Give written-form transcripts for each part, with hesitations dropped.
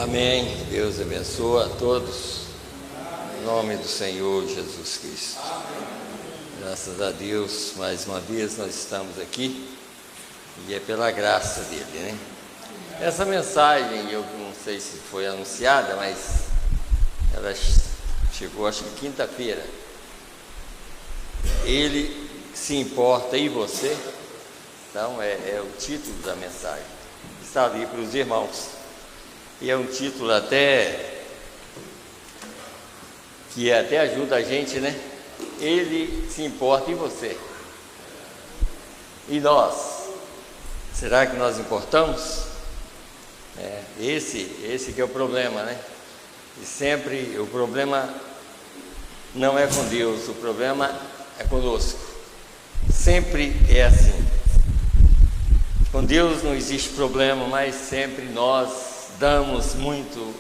Amém. Deus abençoe a todos. Em nome do Senhor Jesus Cristo. Graças a Deus, mais uma vez nós estamos aqui e é pela graça dele, né? Essa mensagem, eu não sei se foi anunciada, mas ela chegou acho que quinta-feira. Ele se importa e você? Então é o título da mensagem. Está ali para os irmãos. E é um título que até ajuda a gente, né? Ele se importa em você. E nós? Será que nós importamos? Esse que é o problema, né? E sempre o problema não é com Deus, o problema é conosco. Sempre é assim. Com Deus não existe problema, mas sempre nós damos muito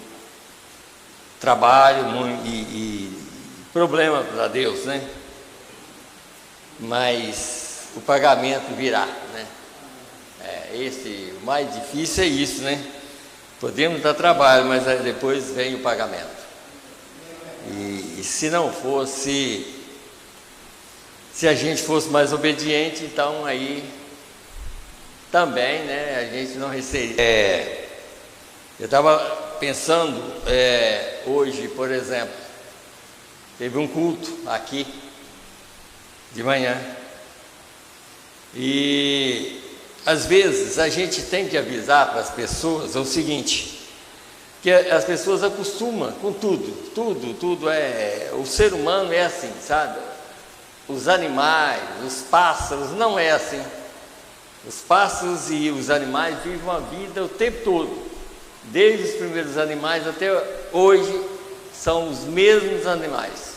trabalho e problema para Deus, né? Mas o pagamento virá, né? O mais difícil é isso, né? Podemos dar trabalho, mas aí depois vem o pagamento. E se não fosse, se a gente fosse mais obediente, então aí também, né? A gente não receberia. Eu estava pensando, hoje, por exemplo, teve um culto aqui de manhã e às vezes a gente tem que avisar para as pessoas o seguinte, que as pessoas acostumam com tudo, o ser humano é assim, sabe? Os animais, os pássaros, não é assim. Os pássaros e os animais vivem uma vida o tempo todo. Desde os primeiros animais até hoje, são os mesmos animais,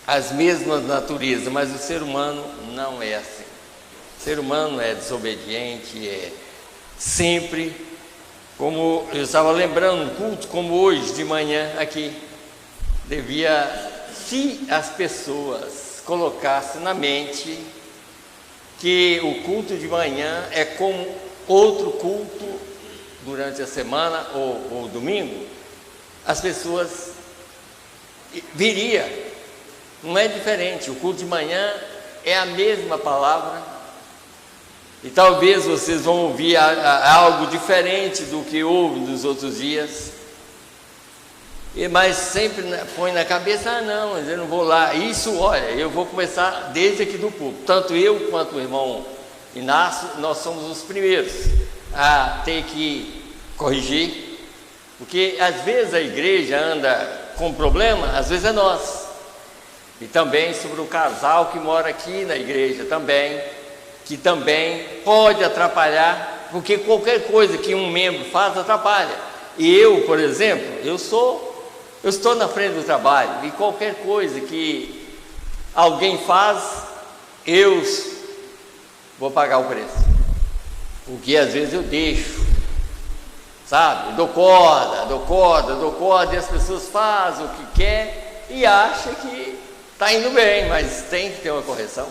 as mesmas naturezas, mas o ser humano não é assim. O ser humano é desobediente, é sempre, como eu estava lembrando, um culto como hoje de manhã aqui, se as pessoas colocassem na mente que o culto de manhã é como outro culto durante a semana ou domingo, as pessoas viriam. Não é diferente, o culto de manhã é a mesma palavra e talvez vocês vão ouvir algo diferente do que houve nos outros dias, mas sempre põe na cabeça, não, eu não vou lá. Isso, olha, eu vou começar desde aqui do púlpito, tanto eu quanto o irmão Inácio, nós somos os primeiros a ter que corrigir, porque às vezes a igreja anda com problema, às vezes é nós. E também sobre o casal que mora aqui na igreja também, que também pode atrapalhar, porque qualquer coisa que um membro faz atrapalha. E eu, por exemplo, eu estou na frente do trabalho, e qualquer coisa que alguém faz, eu vou pagar o preço. Porque às vezes eu deixo, sabe? Dou corda, e as pessoas fazem o que quer e acham que está indo bem, mas tem que ter uma correção.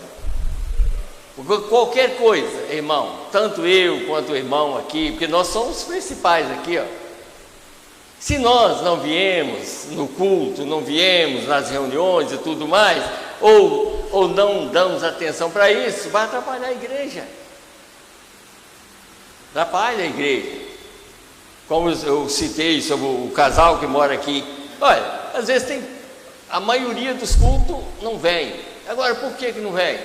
Porque qualquer coisa, irmão, tanto eu quanto o irmão aqui, porque nós somos os principais aqui, ó. Se nós não viemos no culto, não viemos nas reuniões e tudo mais, ou não damos atenção para isso, vai atrapalhar a igreja. Atrapalha a igreja. Como eu citei sobre o casal que mora aqui, olha, às vezes a maioria dos cultos não vem. Agora, por que não vem?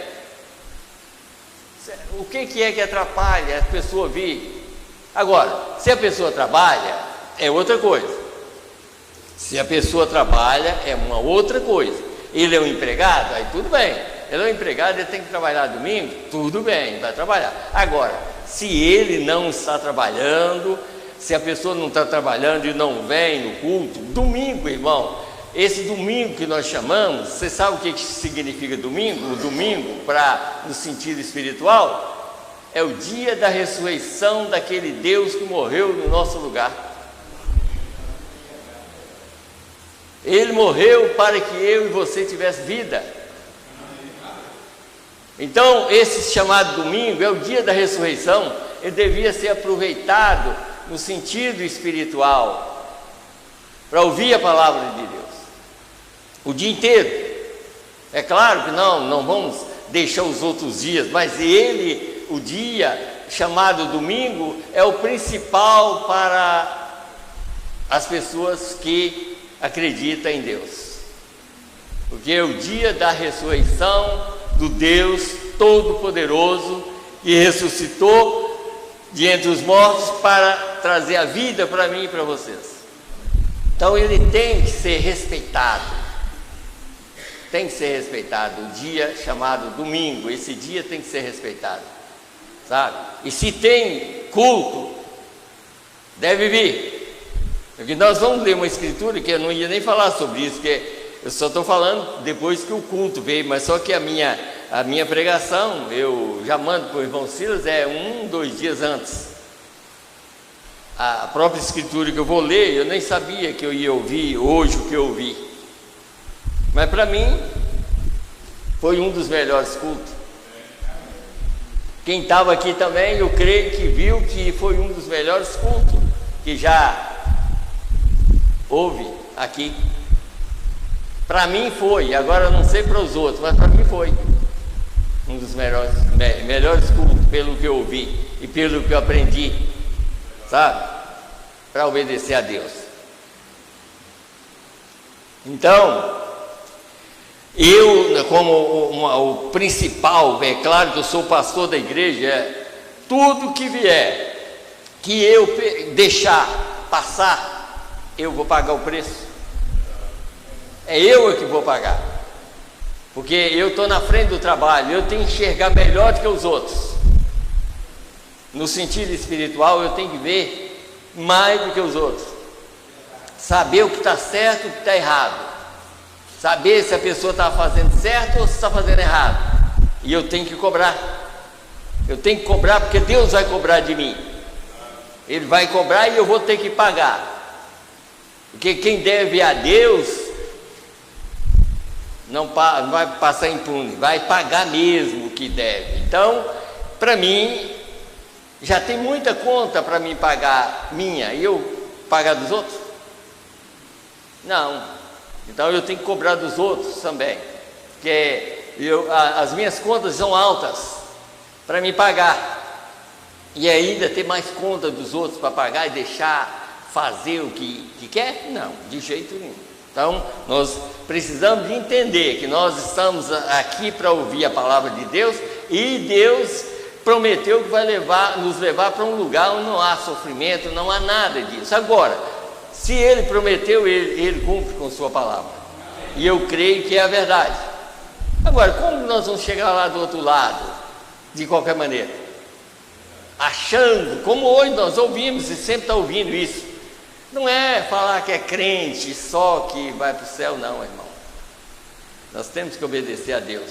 O que é que atrapalha a pessoa vir? Agora, se a pessoa trabalha, é outra coisa. Se a pessoa trabalha, é uma outra coisa. Ele é um empregado, aí tudo bem. Ele é um empregado, ele tem que trabalhar domingo, tudo bem, vai trabalhar. Agora, se ele não está trabalhando, se a pessoa não está trabalhando e não vem no culto, domingo, irmão, esse domingo que nós chamamos, você sabe o que significa domingo? O domingo, no sentido espiritual, é o dia da ressurreição daquele Deus que morreu no nosso lugar. Ele morreu para que eu e você tivesse vida. Então, esse chamado domingo é o dia da ressurreição. Ele devia ser aproveitado no sentido espiritual, para ouvir a palavra de Deus, o dia inteiro. É claro que não vamos deixar os outros dias, mas o dia chamado domingo, é o principal para as pessoas que acreditam em Deus, porque é o dia da ressurreição do Deus Todo-Poderoso, que ressuscitou de entre os mortos para trazer a vida para mim e para vocês. Então ele tem que ser respeitado, o dia chamado domingo, esse dia tem que ser respeitado, sabe? E se tem culto, deve vir, porque nós vamos ler uma escritura que eu não ia nem falar sobre isso, porque eu só estou falando depois que o culto veio, mas só que a minha pregação, eu já mando para o irmão Silas, 2 dias antes. A própria escritura que eu vou ler, eu nem sabia que eu ia ouvir hoje o que eu ouvi, mas para mim foi um dos melhores cultos. Quem estava aqui também, eu creio que viu que foi um dos melhores cultos que já houve aqui. Para mim foi, agora eu não sei para os outros, mas para mim foi um dos melhores cultos, pelo que eu ouvi e pelo que eu aprendi, sabe? Para obedecer a Deus. Então, eu, como o principal, é claro que eu sou pastor da igreja, tudo que vier, que eu deixar passar, eu vou pagar o preço. É eu que vou pagar, porque eu estou na frente do trabalho, eu tenho que enxergar melhor do que os outros. No sentido espiritual, eu tenho que ver mais do que os outros, saber o que está certo e o que está errado, saber se a pessoa está fazendo certo ou se está fazendo errado, e eu tenho que cobrar. Eu tenho que cobrar porque Deus vai cobrar de mim. Ele vai cobrar e eu vou ter que pagar, porque quem deve a Deus não vai passar impune, vai pagar mesmo o que deve. Então, para mim, já tem muita conta para mim pagar minha, e eu pagar dos outros? Não. Então eu tenho que cobrar dos outros também, porque as minhas contas são altas para me pagar, e ainda ter mais conta dos outros para pagar e deixar fazer o que quer? Não, de jeito nenhum. Então, nós precisamos de entender que nós estamos aqui para ouvir a palavra de Deus, e Deus prometeu que vai nos levar para um lugar onde não há sofrimento, não há nada disso. Agora, se Ele prometeu, Ele cumpre com sua palavra, e eu creio que é a verdade. Agora, como nós vamos chegar lá do outro lado, de qualquer maneira? Achando, como hoje nós ouvimos e sempre está ouvindo isso. Não é falar que é crente só que vai para o céu, não, irmão. Nós temos que obedecer a Deus.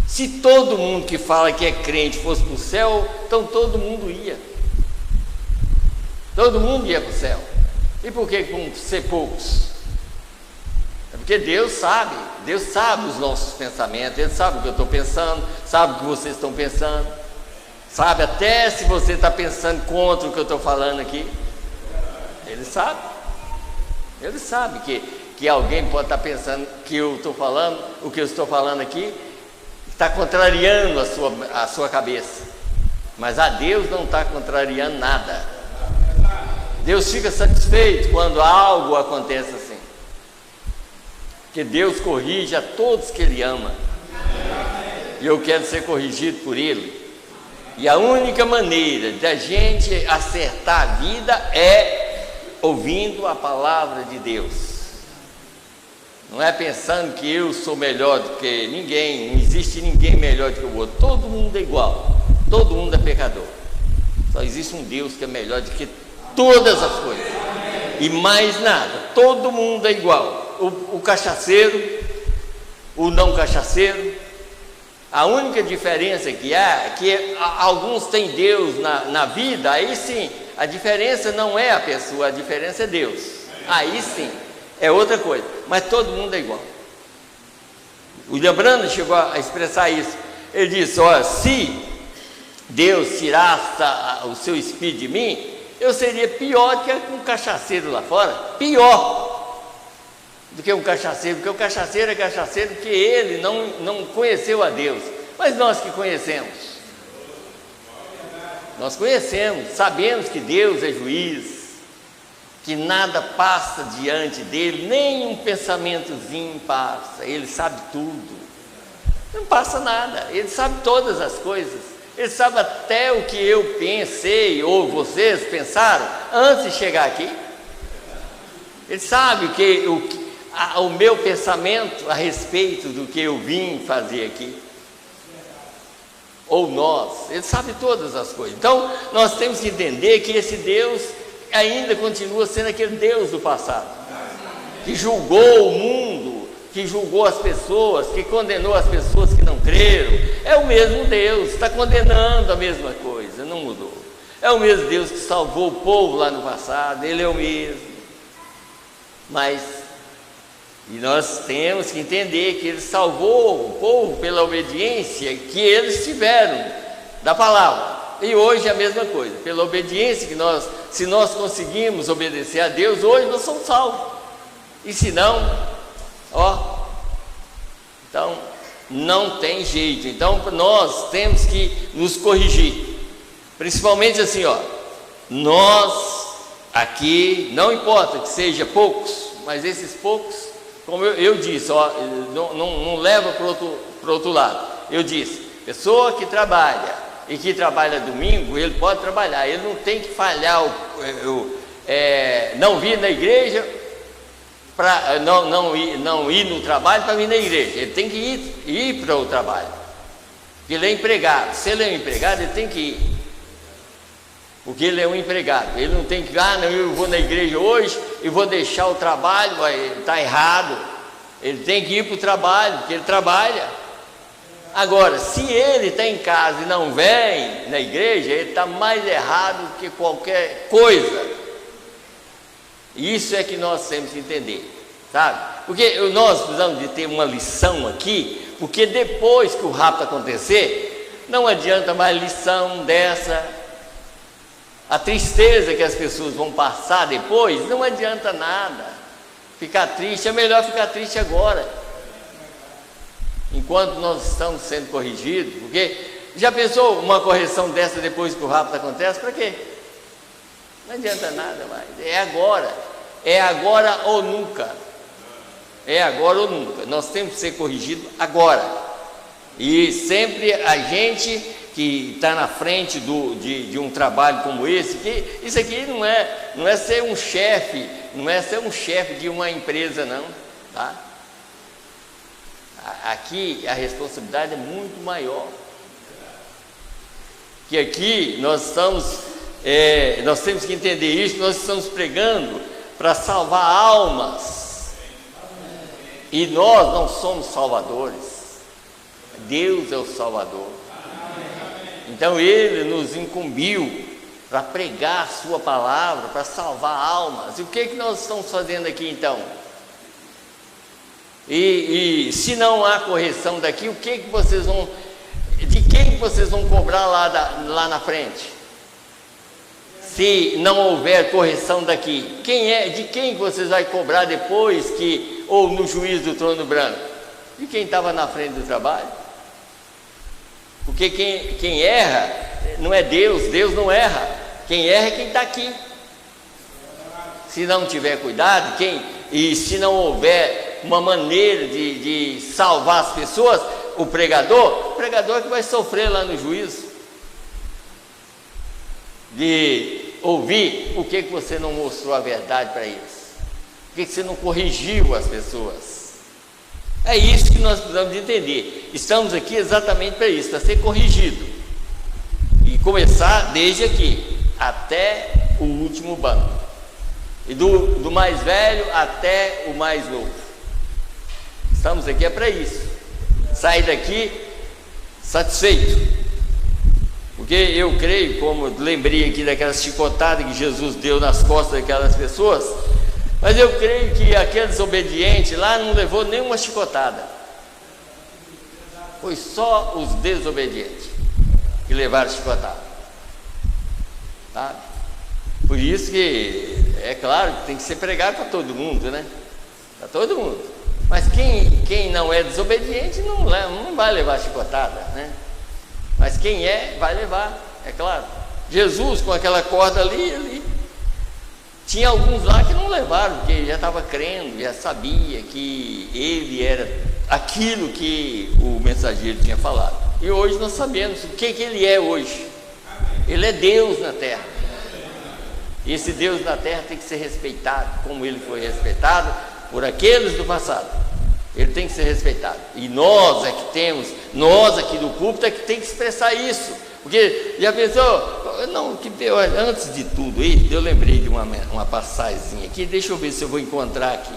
Se todo mundo que fala que é crente fosse para o céu, então todo mundo ia. Todo mundo ia para o céu. E por que com ser poucos? É porque Deus sabe os nossos pensamentos, Ele sabe o que eu estou pensando, sabe o que vocês estão pensando, sabe até se você está pensando contra o que eu estou falando aqui. Ele sabe que alguém pode estar pensando que eu estou falando, o que eu estou falando aqui está contrariando a sua cabeça, mas a Deus não está contrariando nada. Deus fica satisfeito quando algo acontece assim, porque Deus corrige a todos que Ele ama, e eu quero ser corrigido por Ele. E a única maneira da gente acertar a vida é ouvindo a palavra de Deus. Não é pensando que eu sou melhor do que ninguém, não existe ninguém melhor do que o outro, todo mundo é igual, todo mundo é pecador, só existe um Deus que é melhor do que todas as coisas, e mais nada, todo mundo é igual, o cachaceiro, o não cachaceiro, a única diferença que há é que alguns têm Deus na vida, aí sim, a diferença não é a pessoa, a diferença é Deus. Aí sim, é outra coisa, mas todo mundo é igual. O William Branham chegou a expressar isso. Ele disse: olha, se Deus tirasse o seu espírito de mim, eu seria pior do que um cachaceiro lá fora, pior do que um cachaceiro, porque o cachaceiro é cachaceiro porque ele não conheceu a Deus, mas nós que conhecemos, nós conhecemos, sabemos que Deus é juiz, que nada passa diante dele, nem um pensamentozinho passa, ele sabe tudo, não passa nada, ele sabe todas as coisas, ele sabe até o que eu pensei, ou vocês pensaram, antes de chegar aqui, ele sabe o meu pensamento a respeito do que eu vim fazer aqui, ou nós, ele sabe todas as coisas. Então nós temos que entender que esse Deus ainda continua sendo aquele Deus do passado, que julgou o mundo, que julgou as pessoas, que condenou as pessoas que não creram. É o mesmo Deus, está condenando a mesma coisa, não mudou. É o mesmo Deus que salvou o povo lá no passado, ele é o mesmo. E nós temos que entender que ele salvou o povo pela obediência que eles tiveram da palavra. E hoje é a mesma coisa, pela obediência que se nós conseguimos obedecer a Deus, hoje nós somos salvos. E se não, então não tem jeito. Então nós temos que nos corrigir, principalmente assim, nós aqui, não importa que seja poucos, mas esses poucos, como eu disse, não leva para o outro lado. Eu disse, pessoa que trabalha e que trabalha domingo, ele pode trabalhar, ele não tem que falhar, não vir na igreja, para não ir no trabalho para vir na igreja, ele tem que ir para o trabalho, porque ele é empregado. Se ele é um empregado, ele tem que ir, porque ele é um empregado, ele não tem que, eu vou na igreja hoje e vou deixar o trabalho, está errado, ele tem que ir para o trabalho, porque ele trabalha. Agora, se ele está em casa e não vem na igreja, ele está mais errado do que qualquer coisa. Isso é que nós temos que entender, sabe? Porque nós precisamos de ter uma lição aqui, porque depois que o rapto acontecer, não adianta mais lição dessa, a tristeza que as pessoas vão passar depois, não adianta nada, ficar triste, é melhor ficar triste agora, enquanto nós estamos sendo corrigidos, porque já pensou uma correção dessa depois que o rapto acontece, para quê? Não adianta nada mais, é agora ou nunca, nós temos que ser corrigidos agora, e sempre a gente que está na frente de um trabalho como esse, que isso aqui não é ser um chefe, não é ser um chefe de uma empresa não, tá? Aqui a responsabilidade é muito maior, que aqui nós temos que entender isso, nós estamos pregando para salvar almas, e nós não somos salvadores, Deus é o Salvador. Então ele nos incumbiu para pregar a sua palavra, para salvar almas. E o que nós estamos fazendo aqui então? E se não há correção daqui, de quem vocês vão cobrar lá na frente? Se não houver correção daqui, de quem vocês vão cobrar depois ou no juízo do trono branco? De quem estava na frente do trabalho? Porque quem erra não é Deus não erra, quem erra é quem está aqui. Se não tiver cuidado, e se não houver uma maneira de salvar as pessoas, o pregador que vai sofrer lá no juízo, de ouvir por que você não mostrou a verdade para eles, por que você não corrigiu as pessoas. É isso que nós precisamos de entender. Estamos aqui exatamente para isso, para ser corrigido. E começar desde aqui, até o último banco. E do mais velho até o mais novo. Estamos aqui para isso. Sair daqui satisfeito. Porque eu creio, como lembrei aqui daquelas chicotadas que Jesus deu nas costas daquelas pessoas, mas eu creio que aqueles obedientes lá não levou nenhuma chicotada, foi só os desobedientes que levaram chicotada, sabe? Por isso que, é claro, que tem que ser pregado para todo mundo, né? Para todo mundo. Mas quem não é desobediente não vai levar chicotada, né? Mas quem vai levar, é claro. Jesus, com aquela corda ali, tinha alguns lá que não levaram, porque já estava crendo, já sabia que ele era aquilo que o mensageiro tinha falado. E hoje nós sabemos o que ele é hoje. Ele é Deus na terra. E esse Deus na terra tem que ser respeitado, como ele foi respeitado por aqueles do passado. Ele tem que ser respeitado. E nós aqui do púlpito é que tem que expressar isso. Porque já pensou? Não, antes de tudo isso, eu lembrei de uma passagem aqui. Deixa eu ver se eu vou encontrar aqui.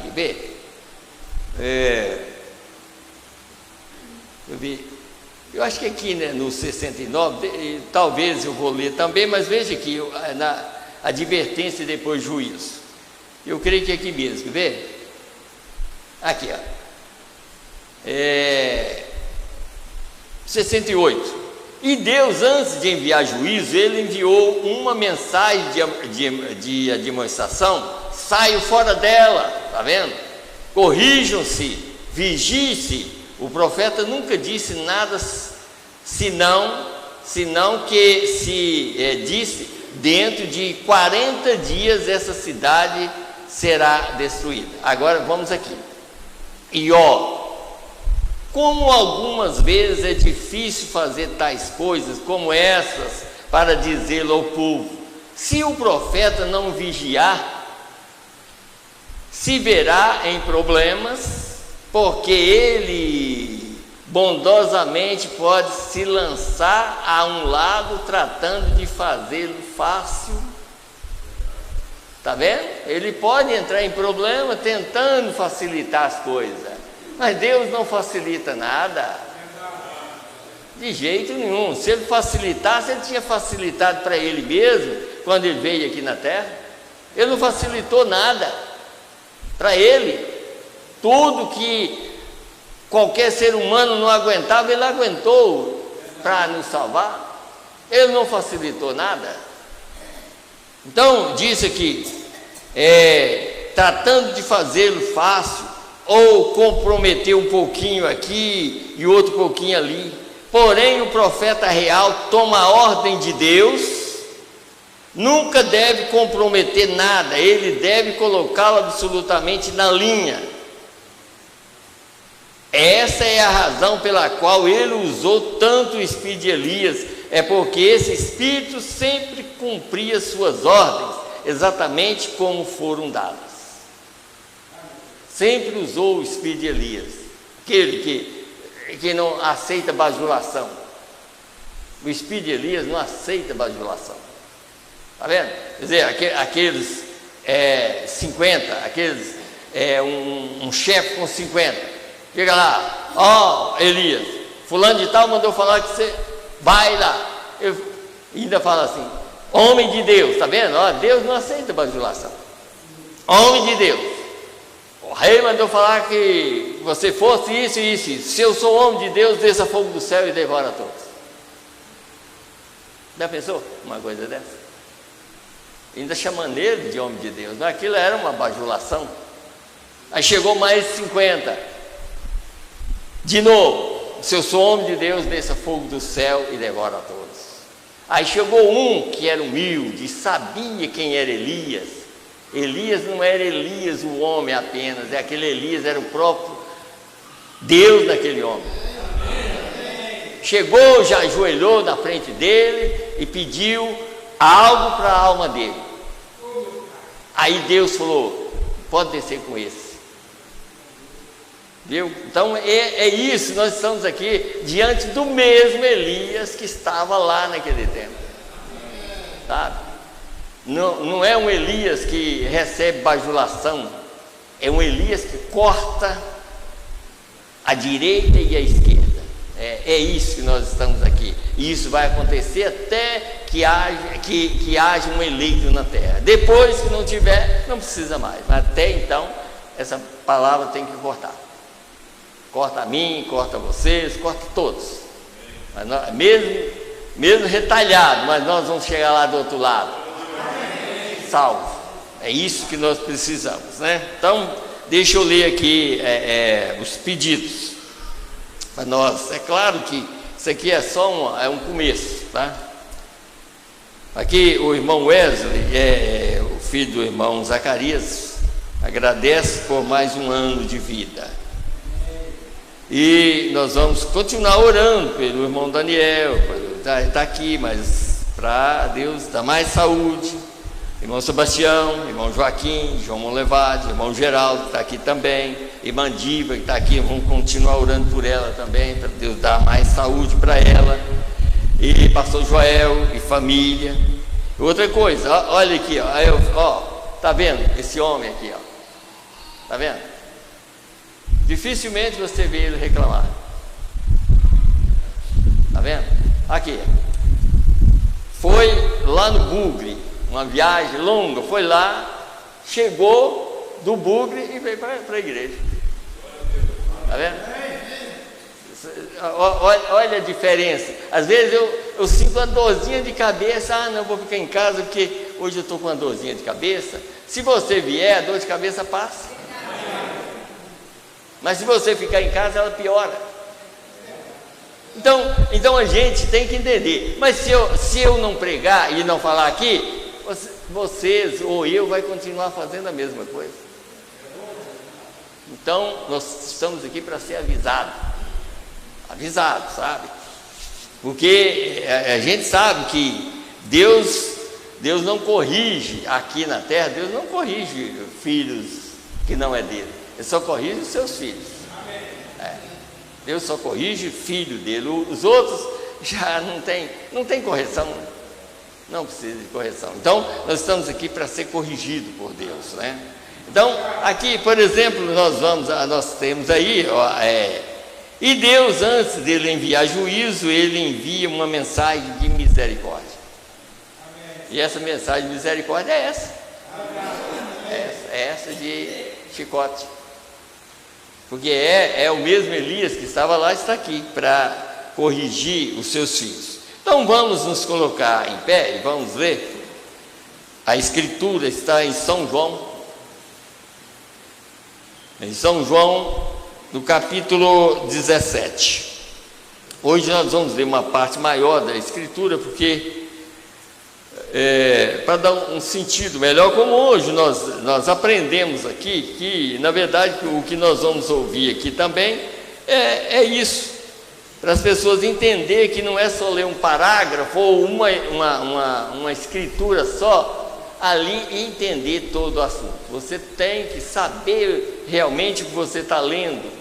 Eu acho que aqui, né, no 69, talvez eu vou ler também, mas veja aqui, na advertência e depois juízo. Eu creio que é aqui mesmo, quer ver? Aqui, ó. 68. E Deus, antes de enviar juízo, ele enviou uma mensagem de admoestação: saiam fora dela, está vendo? Corrijam-se, vigiem-se. O profeta nunca disse nada senão que se disse: dentro de 40 dias essa cidade será destruída. Agora vamos aqui. E como algumas vezes é difícil fazer tais coisas como essas para dizê-lo ao povo, se o profeta não vigiar, se verá em problemas, porque ele bondosamente pode se lançar a um lado tratando de fazê-lo fácil. Está vendo? Ele pode entrar em problema tentando facilitar as coisas. Mas Deus não facilita nada, de jeito nenhum. Se ele facilitasse, ele tinha facilitado para ele mesmo, quando ele veio aqui na terra. Ele não facilitou nada para ele. Tudo que qualquer ser humano não aguentava, ele aguentou para nos salvar. Ele não facilitou nada. Então, disse aqui, tratando de fazê-lo fácil, ou comprometer um pouquinho aqui e outro pouquinho ali. Porém, o profeta real toma a ordem de Deus, nunca deve comprometer nada, ele deve colocá-lo absolutamente na linha. Essa é a razão pela qual ele usou tanto o espírito de Elias, é porque esse espírito sempre cumpria suas ordens, exatamente como foram dadas. Sempre usou o espírito de Elias, aquele que não aceita bajulação. O espírito de Elias não aceita bajulação. Está vendo? Quer dizer, aqueles 50, um chefe com 50, chega lá, Elias, fulano de tal mandou falar que você vai lá. Ainda fala assim, homem de Deus, está vendo? Deus não aceita bajulação. Homem de Deus. O rei mandou falar que você fosse isso e isso. Se eu sou homem de Deus, desça fogo do céu e devora todos. Já pensou uma coisa dessa? Ainda chamando ele de homem de Deus. Mas aquilo era uma bajulação. Aí chegou mais 50. De novo, se eu sou homem de Deus, desça fogo do céu e devora todos. Aí chegou um que era humilde, sabia quem era Elias. Elias não era Elias o homem apenas, aquele Elias era o próprio Deus daquele homem. Chegou, já ajoelhou na frente dele e pediu algo para a alma dele. Aí Deus falou: pode descer com esse. Viu? Então é isso, nós estamos aqui diante do mesmo Elias que estava lá naquele tempo, sabe? Não é um Elias que recebe bajulação, é um Elias que corta a direita e a esquerda. É isso que nós estamos aqui. E isso vai acontecer até que haja um eleito na terra. Depois que não tiver, não precisa mais. Mas até então, essa palavra tem que cortar. Corta a mim, corta vocês, corta todos. Mas mesmo retalhado, mas nós vamos chegar lá do outro lado. salvo. É isso que nós precisamos, né? Então, deixa eu ler aqui os pedidos para nós. É claro que isso aqui é só um começo, tá? Aqui o irmão Wesley, o filho do irmão Zacarias, agradece por mais um ano de vida. E nós vamos continuar orando pelo irmão Daniel, está aqui, mas para Deus dar mais saúde. Irmão Sebastião, irmão Joaquim, João Monlevade, irmão Geraldo, que está aqui também, irmã Diva, que está aqui, vamos continuar orando por ela também, para Deus dar mais saúde para ela. E pastor Joel e família. Outra coisa, olha aqui, tá vendo esse homem aqui, tá vendo? Dificilmente você vê ele reclamar, tá vendo? Aqui, foi lá no Bugre, uma viagem longa, foi lá, chegou do Bugre e veio para a igreja, tá vendo? Olha a diferença. Às vezes eu sinto uma dorzinha de cabeça. Não, vou ficar em casa porque hoje eu estou com uma dorzinha de cabeça. Se você vier, a dor de cabeça passa. Mas se você ficar em casa, ela piora. Então a gente tem que entender. Mas se eu não pregar e não falar aqui, vocês ou eu vai continuar fazendo a mesma coisa. Então nós estamos aqui para ser avisado, sabe? Porque a gente sabe que Deus não corrige aqui na terra. Deus não corrige filhos que não é dele, ele só corrige os seus filhos. Deus só corrige filho dele. Os outros já não tem correção, não precisa de correção. Então nós estamos aqui para ser corrigido por Deus, né? Então aqui, por exemplo, nós temos aí e Deus, antes dele enviar juízo, ele envia uma mensagem de misericórdia. Amém. E essa mensagem de misericórdia é essa. É essa de chicote. Porque é o mesmo Elias que estava lá, está aqui para corrigir os seus filhos. Então vamos nos colocar em pé e vamos ler. A escritura está em São João. Em São João, no capítulo 17. Hoje nós vamos ler uma parte maior da escritura, porque para dar um sentido melhor, como hoje nós aprendemos aqui, que na verdade o que nós vamos ouvir aqui também é isso, para as pessoas entenderem que não é só ler um parágrafo ou uma escritura só ali e entender todo o assunto. Você tem que saber realmente o que você está lendo,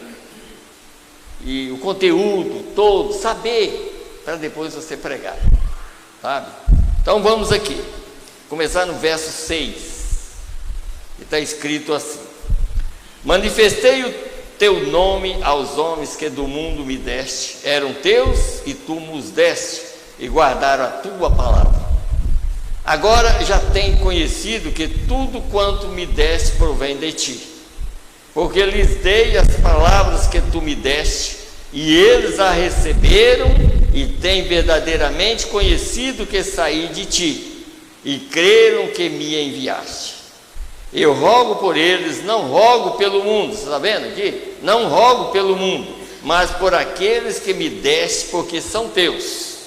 e o conteúdo todo, saber, para depois você pregar, sabe? Então vamos aqui, começar no verso 6, que está escrito assim: manifestei o teu nome aos homens que do mundo me deste, eram teus e tu nos deste, e guardaram a tua palavra. Agora já tenho conhecido que tudo quanto me deste provém de ti, porque lhes dei as palavras que tu me deste, e eles a receberam, e têm verdadeiramente conhecido que saí de ti, e creram que me enviaste. Eu rogo por eles, não rogo pelo mundo, você está vendo aqui? Não rogo pelo mundo, mas por aqueles que me deste, porque são teus.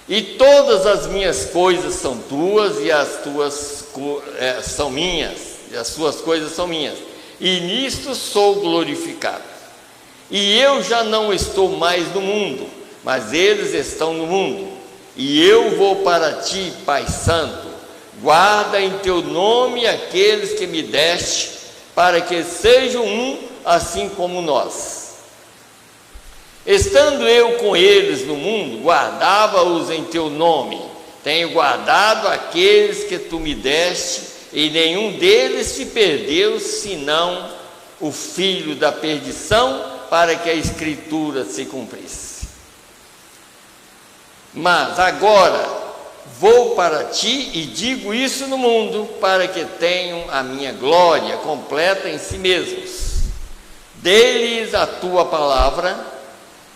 E todas as minhas coisas são tuas, e as tuas são minhas, e as suas coisas são minhas, e nisto sou glorificado. E eu já não estou mais no mundo, mas eles estão no mundo, e eu vou para ti, Pai Santo. Guarda em teu nome aqueles que me deste, para que sejam um, assim como nós. Estando eu com eles no mundo, guardava-os em teu nome. Tenho guardado aqueles que tu me deste, e nenhum deles se perdeu, senão o filho da perdição, para que a escritura se cumprisse. Mas agora vou para ti e digo isso no mundo, para que tenham a minha glória completa em si mesmos. Dê-lhes a tua palavra,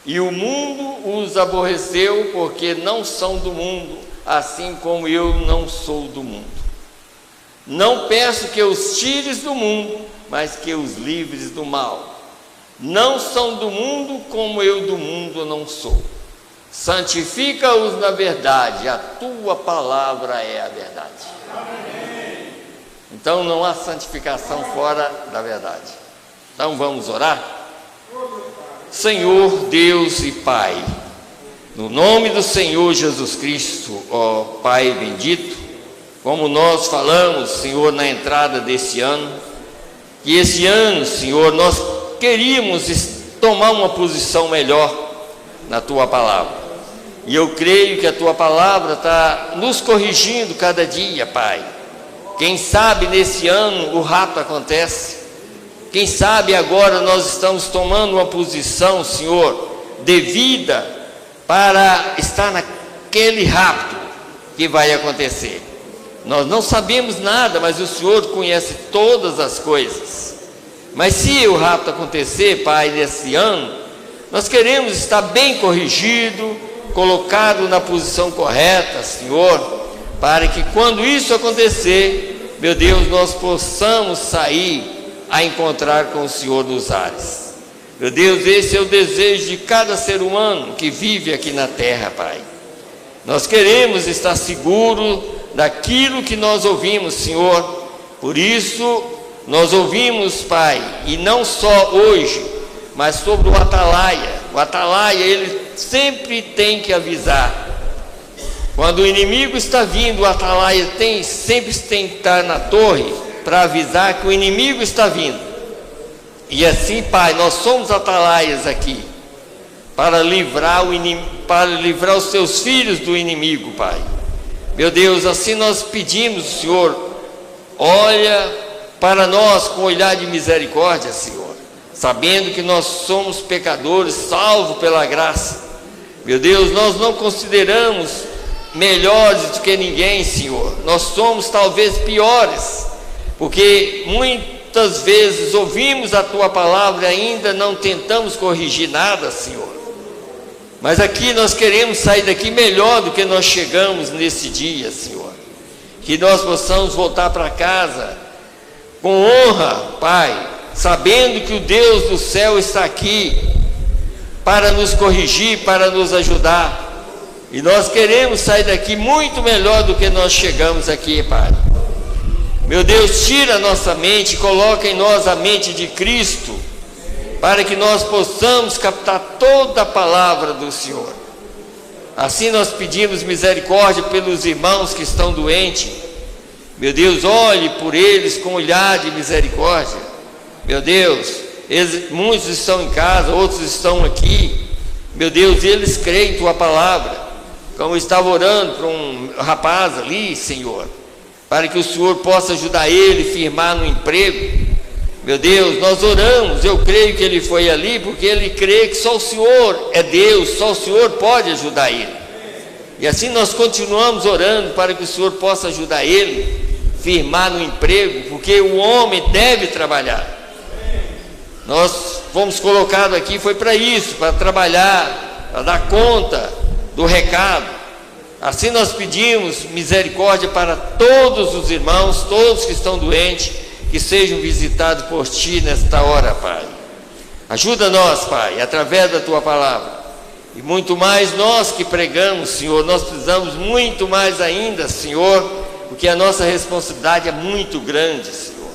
e o mundo os aborreceu, porque não são do mundo, assim como eu não sou do mundo. Não peço que os tires do mundo, mas que os livres do mal. Não são do mundo, como eu do mundo não sou. Santifica-os na verdade, a tua palavra é a verdade. Amém. Então não há santificação fora da verdade. Então vamos orar? Senhor Deus e Pai, no nome do Senhor Jesus Cristo, ó Pai bendito, como nós falamos, Senhor, na entrada desse ano, que esse ano, Senhor, nós queríamos tomar uma posição melhor na tua palavra. E eu creio que a tua palavra está nos corrigindo cada dia, Pai. Quem sabe nesse ano o rapto acontece. Quem sabe agora nós estamos tomando uma posição, Senhor, devida para estar naquele rapto que vai acontecer. Nós não sabemos nada, mas o Senhor conhece todas as coisas. Mas se o rapto acontecer, Pai, nesse ano, nós queremos estar bem corrigido, colocado na posição correta, Senhor, para que quando isso acontecer, meu Deus, nós possamos sair a encontrar com o Senhor nos ares. Meu Deus, esse é o desejo de cada ser humano que vive aqui na terra, Pai. Nós queremos estar seguros daquilo que nós ouvimos, Senhor. Por isso, nós ouvimos, Pai, e não só hoje, mas sobre o atalaia. O atalaia, ele sempre tem que avisar. Quando o inimigo está vindo, o atalaia sempre tem que estar na torre para avisar que o inimigo está vindo. E assim, Pai, nós somos atalaias aqui para livrar os teus filhos do inimigo, Pai. Meu Deus, assim nós pedimos, Senhor, olha para nós com olhar de misericórdia, Senhor, sabendo que nós somos pecadores, salvos pela graça. Meu Deus, nós não consideramos melhores do que ninguém, Senhor. Nós somos talvez piores, porque muitas vezes ouvimos a tua palavra e ainda não tentamos corrigir nada, Senhor. Mas aqui nós queremos sair daqui melhor do que nós chegamos nesse dia, Senhor. Que nós possamos voltar para casa com honra, Pai, sabendo que o Deus do céu está aqui para nos corrigir, para nos ajudar. E nós queremos sair daqui muito melhor do que nós chegamos aqui, Pai. Meu Deus, tira a nossa mente, coloca em nós a mente de Cristo, para que nós possamos captar toda a palavra do Senhor. Assim nós pedimos misericórdia pelos irmãos que estão doentes. Meu Deus, olhe por eles com olhar de misericórdia. Meu Deus, muitos estão em casa, outros estão aqui. Meu Deus, eles creem em tua palavra. Como eu estava orando para um rapaz ali, Senhor, para que o Senhor possa ajudar ele a firmar no emprego. Meu Deus, nós oramos, eu creio que ele foi ali, porque ele crê que só o Senhor é Deus, só o Senhor pode ajudar ele. E assim nós continuamos orando para que o Senhor possa ajudar ele a firmar no emprego, porque o homem deve trabalhar. Nós fomos colocados aqui, foi para isso, para trabalhar, para dar conta do recado. Assim nós pedimos misericórdia para todos os irmãos, todos que estão doentes, que sejam visitados por Ti nesta hora, Pai. Ajuda nós, Pai, através da Tua palavra. E muito mais nós que pregamos, Senhor, nós precisamos muito mais ainda, Senhor, porque a nossa responsabilidade é muito grande, Senhor.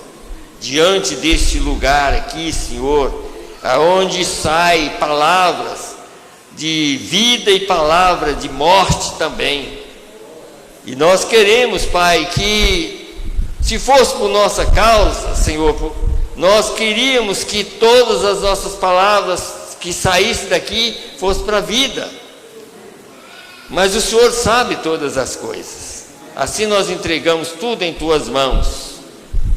Diante deste lugar aqui, Senhor, aonde saem palavras de vida e palavra de morte também. E nós queremos, Pai, que se fosse por nossa causa, Senhor, nós queríamos que todas as nossas palavras que saíssem daqui fossem para a vida. Mas o Senhor sabe todas as coisas. Assim nós entregamos tudo em Tuas mãos,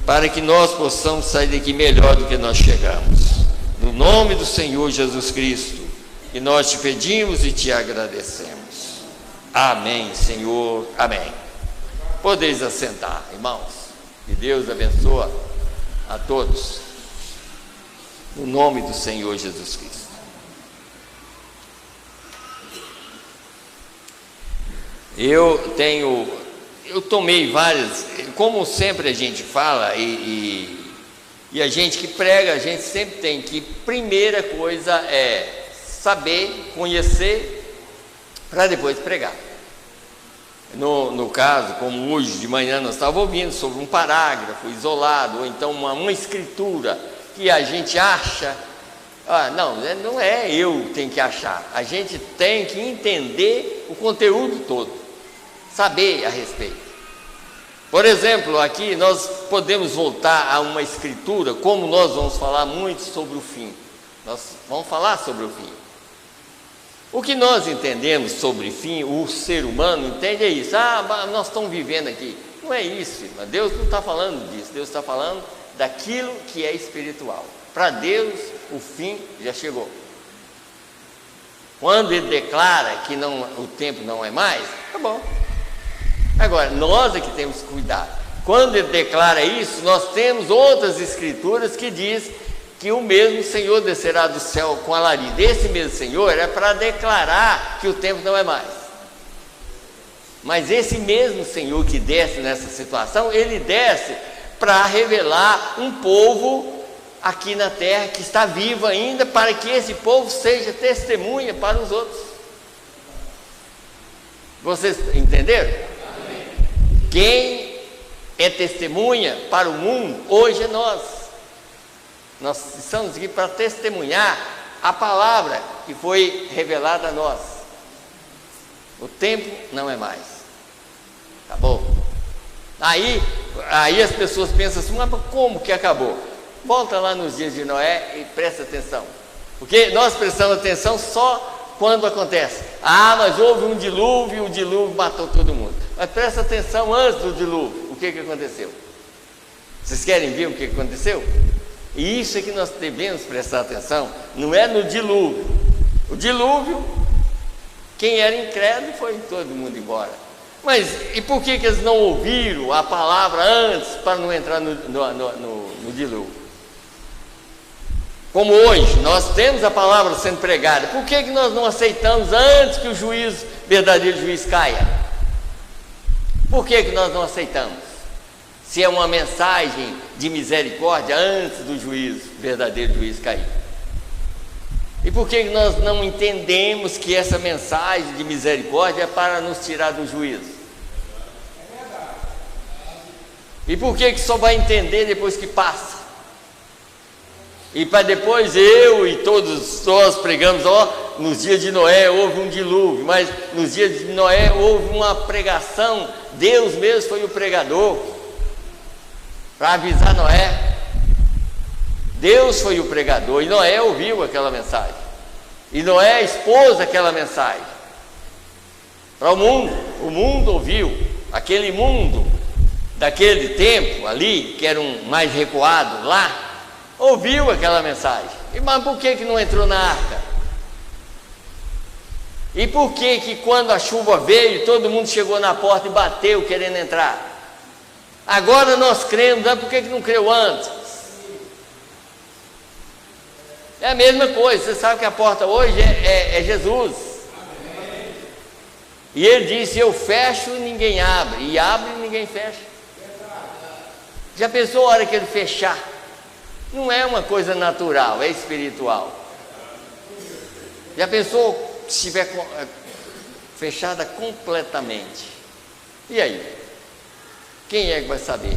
para que nós possamos sair daqui melhor do que nós chegamos. No nome do Senhor Jesus Cristo, que nós Te pedimos e Te agradecemos. Amém, Senhor. Amém. Podeis assentar, irmãos. Que Deus abençoe a todos, no nome do Senhor Jesus Cristo. Eu tenho eu tomei várias, como sempre a gente fala, e a gente que prega, a gente sempre tem que, primeira coisa é saber, conhecer, para depois pregar. No caso, como hoje de manhã nós estávamos ouvindo sobre um parágrafo isolado, ou então uma escritura que a gente acha, não é eu que tenho que achar, a gente tem que entender o conteúdo todo, saber a respeito. Por exemplo, aqui nós podemos voltar a uma escritura, como nós vamos falar muito sobre o fim. Nós vamos falar sobre o fim. O que nós entendemos sobre fim, o ser humano entende é isso. Nós estamos vivendo aqui. Não é isso, irmão. Deus não está falando disso. Deus está falando daquilo que é espiritual. Para Deus, o fim já chegou. Quando Ele declara que o tempo não é mais, tá bom. Agora, nós é que temos que cuidar. Quando Ele declara isso, nós temos outras escrituras que diz que o mesmo Senhor descerá do céu com alarido. Esse mesmo Senhor é para declarar que o tempo não é mais. Mas esse mesmo Senhor que desce nessa situação, Ele desce para revelar um povo aqui na terra que está vivo ainda, para que esse povo seja testemunha para os outros. Vocês entenderam? Quem é testemunha para o mundo hoje é nós. Nós estamos aqui para testemunhar a palavra que foi revelada a nós. O tempo não é mais. Tá bom? Aí as pessoas pensam assim, mas como que acabou? Volta lá nos dias de Noé e presta atenção. Porque nós prestamos atenção só quando acontece. Mas houve um dilúvio e o dilúvio matou todo mundo. Mas presta atenção antes do dilúvio. O que aconteceu? Vocês querem ver o que aconteceu? E isso é que nós devemos prestar atenção. Não é no dilúvio. O dilúvio, quem era incrédulo foi todo mundo embora. Mas e por que eles não ouviram a palavra antes para não entrar no dilúvio? Como hoje nós temos a palavra sendo pregada, por que nós não aceitamos antes que o verdadeiro juiz caia? Por que nós não aceitamos? Se é uma mensagem de misericórdia antes do verdadeiro juiz cair. E por que nós não entendemos que essa mensagem de misericórdia é para nos tirar do juízo? E por que só vai entender depois que passa? E para depois eu e todos nós pregamos, nos dias de Noé houve um dilúvio, mas nos dias de Noé houve uma pregação, Deus mesmo foi o pregador, para avisar Noé. Deus foi o pregador, e Noé ouviu aquela mensagem, e Noé expôs aquela mensagem para o mundo ouviu, aquele mundo daquele tempo ali, que era um mais recuado lá, ouviu aquela mensagem. Mas por que não entrou na arca? E por que quando a chuva veio, todo mundo chegou na porta e bateu querendo entrar? Agora nós cremos, por que não creu antes? É a mesma coisa, você sabe que a porta hoje é Jesus. E Ele disse, eu fecho e ninguém abre, e abre e ninguém fecha. Já pensou a hora que Ele fechar? Não é uma coisa natural, é espiritual. Já pensou se estiver fechada completamente? E aí? Quem é que vai saber?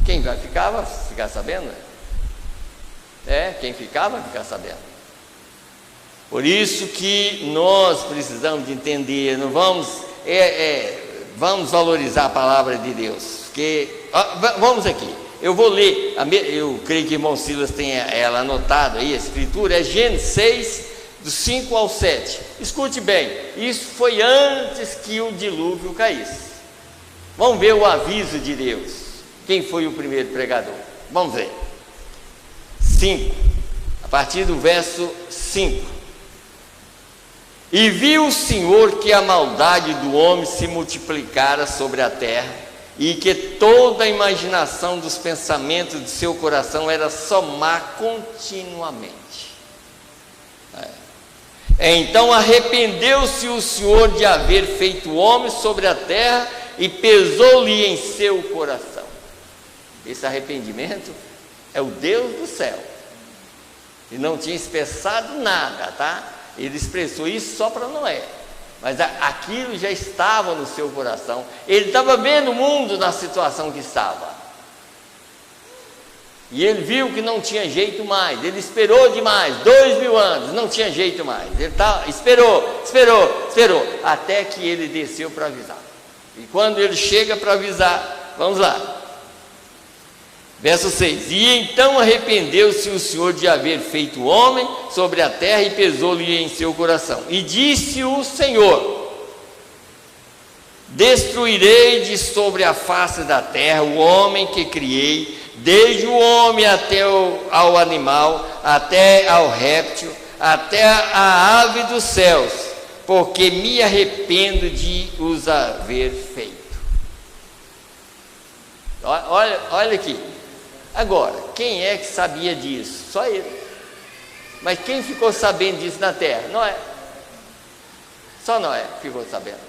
Quem vai ficar sabendo? Quem ficar vai ficar sabendo. Por isso que nós precisamos de entender, não vamos valorizar a palavra de Deus. Porque, vamos aqui. Eu vou ler, eu creio que o irmão Silas tem ela anotada aí, a escritura, é Gênesis 6, do 5 ao 7. Escute bem, isso foi antes que o dilúvio caísse. Vamos ver o aviso de Deus. Quem foi o primeiro pregador? Vamos ver. 5, a partir do verso 5. E viu o Senhor que a maldade do homem se multiplicara sobre a terra, e que toda a imaginação dos pensamentos de seu coração era só má continuamente. Então arrependeu-se o Senhor de haver feito o homem sobre a terra, e pesou-lhe em seu coração. Esse arrependimento é o Deus do céu. E não tinha expressado nada, tá? Ele expressou isso só para Noé. Mas aquilo já estava no seu coração. Ele estava vendo o mundo na situação que estava. E ele viu que não tinha jeito mais. Ele esperou demais, 2000 anos, não tinha jeito mais. Ele esperou, até que ele desceu para avisar. E quando ele chega para avisar, vamos lá. Verso 6: E então arrependeu-se o Senhor de haver feito o homem sobre a terra, e pesou-lhe em seu coração. E disse o Senhor: Destruirei de sobre a face da terra o homem que criei, desde o homem até ao animal, até ao réptil, até a ave dos céus, porque me arrependo de os haver feito. Olha aqui. Agora, quem é que sabia disso? Só ele. Mas quem ficou sabendo disso na terra? Noé. Só Noé ficou sabendo.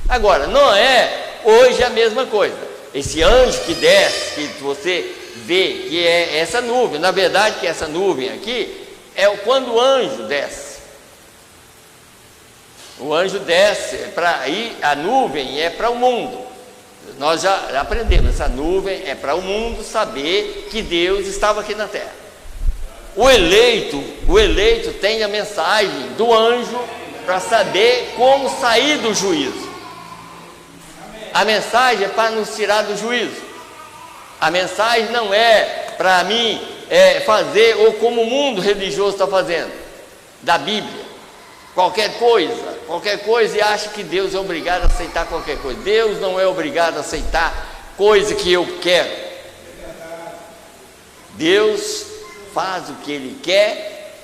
Agora, Noé, hoje é a mesma coisa. Esse anjo que desce, que você vê que é essa nuvem, na verdade que essa nuvem aqui é quando o anjo desce. O anjo desce para ir, a nuvem é para o mundo. Nós já aprendemos, essa nuvem é para o mundo saber que Deus estava aqui na terra. O eleito tem a mensagem do anjo para saber como sair do juízo. A mensagem é para nos tirar do juízo. A mensagem não é para mim fazer ou como o mundo religioso está fazendo, da Bíblia. Qualquer coisa e acha que Deus é obrigado a aceitar qualquer coisa. Deus não é obrigado a aceitar coisa que eu quero. Deus faz o que Ele quer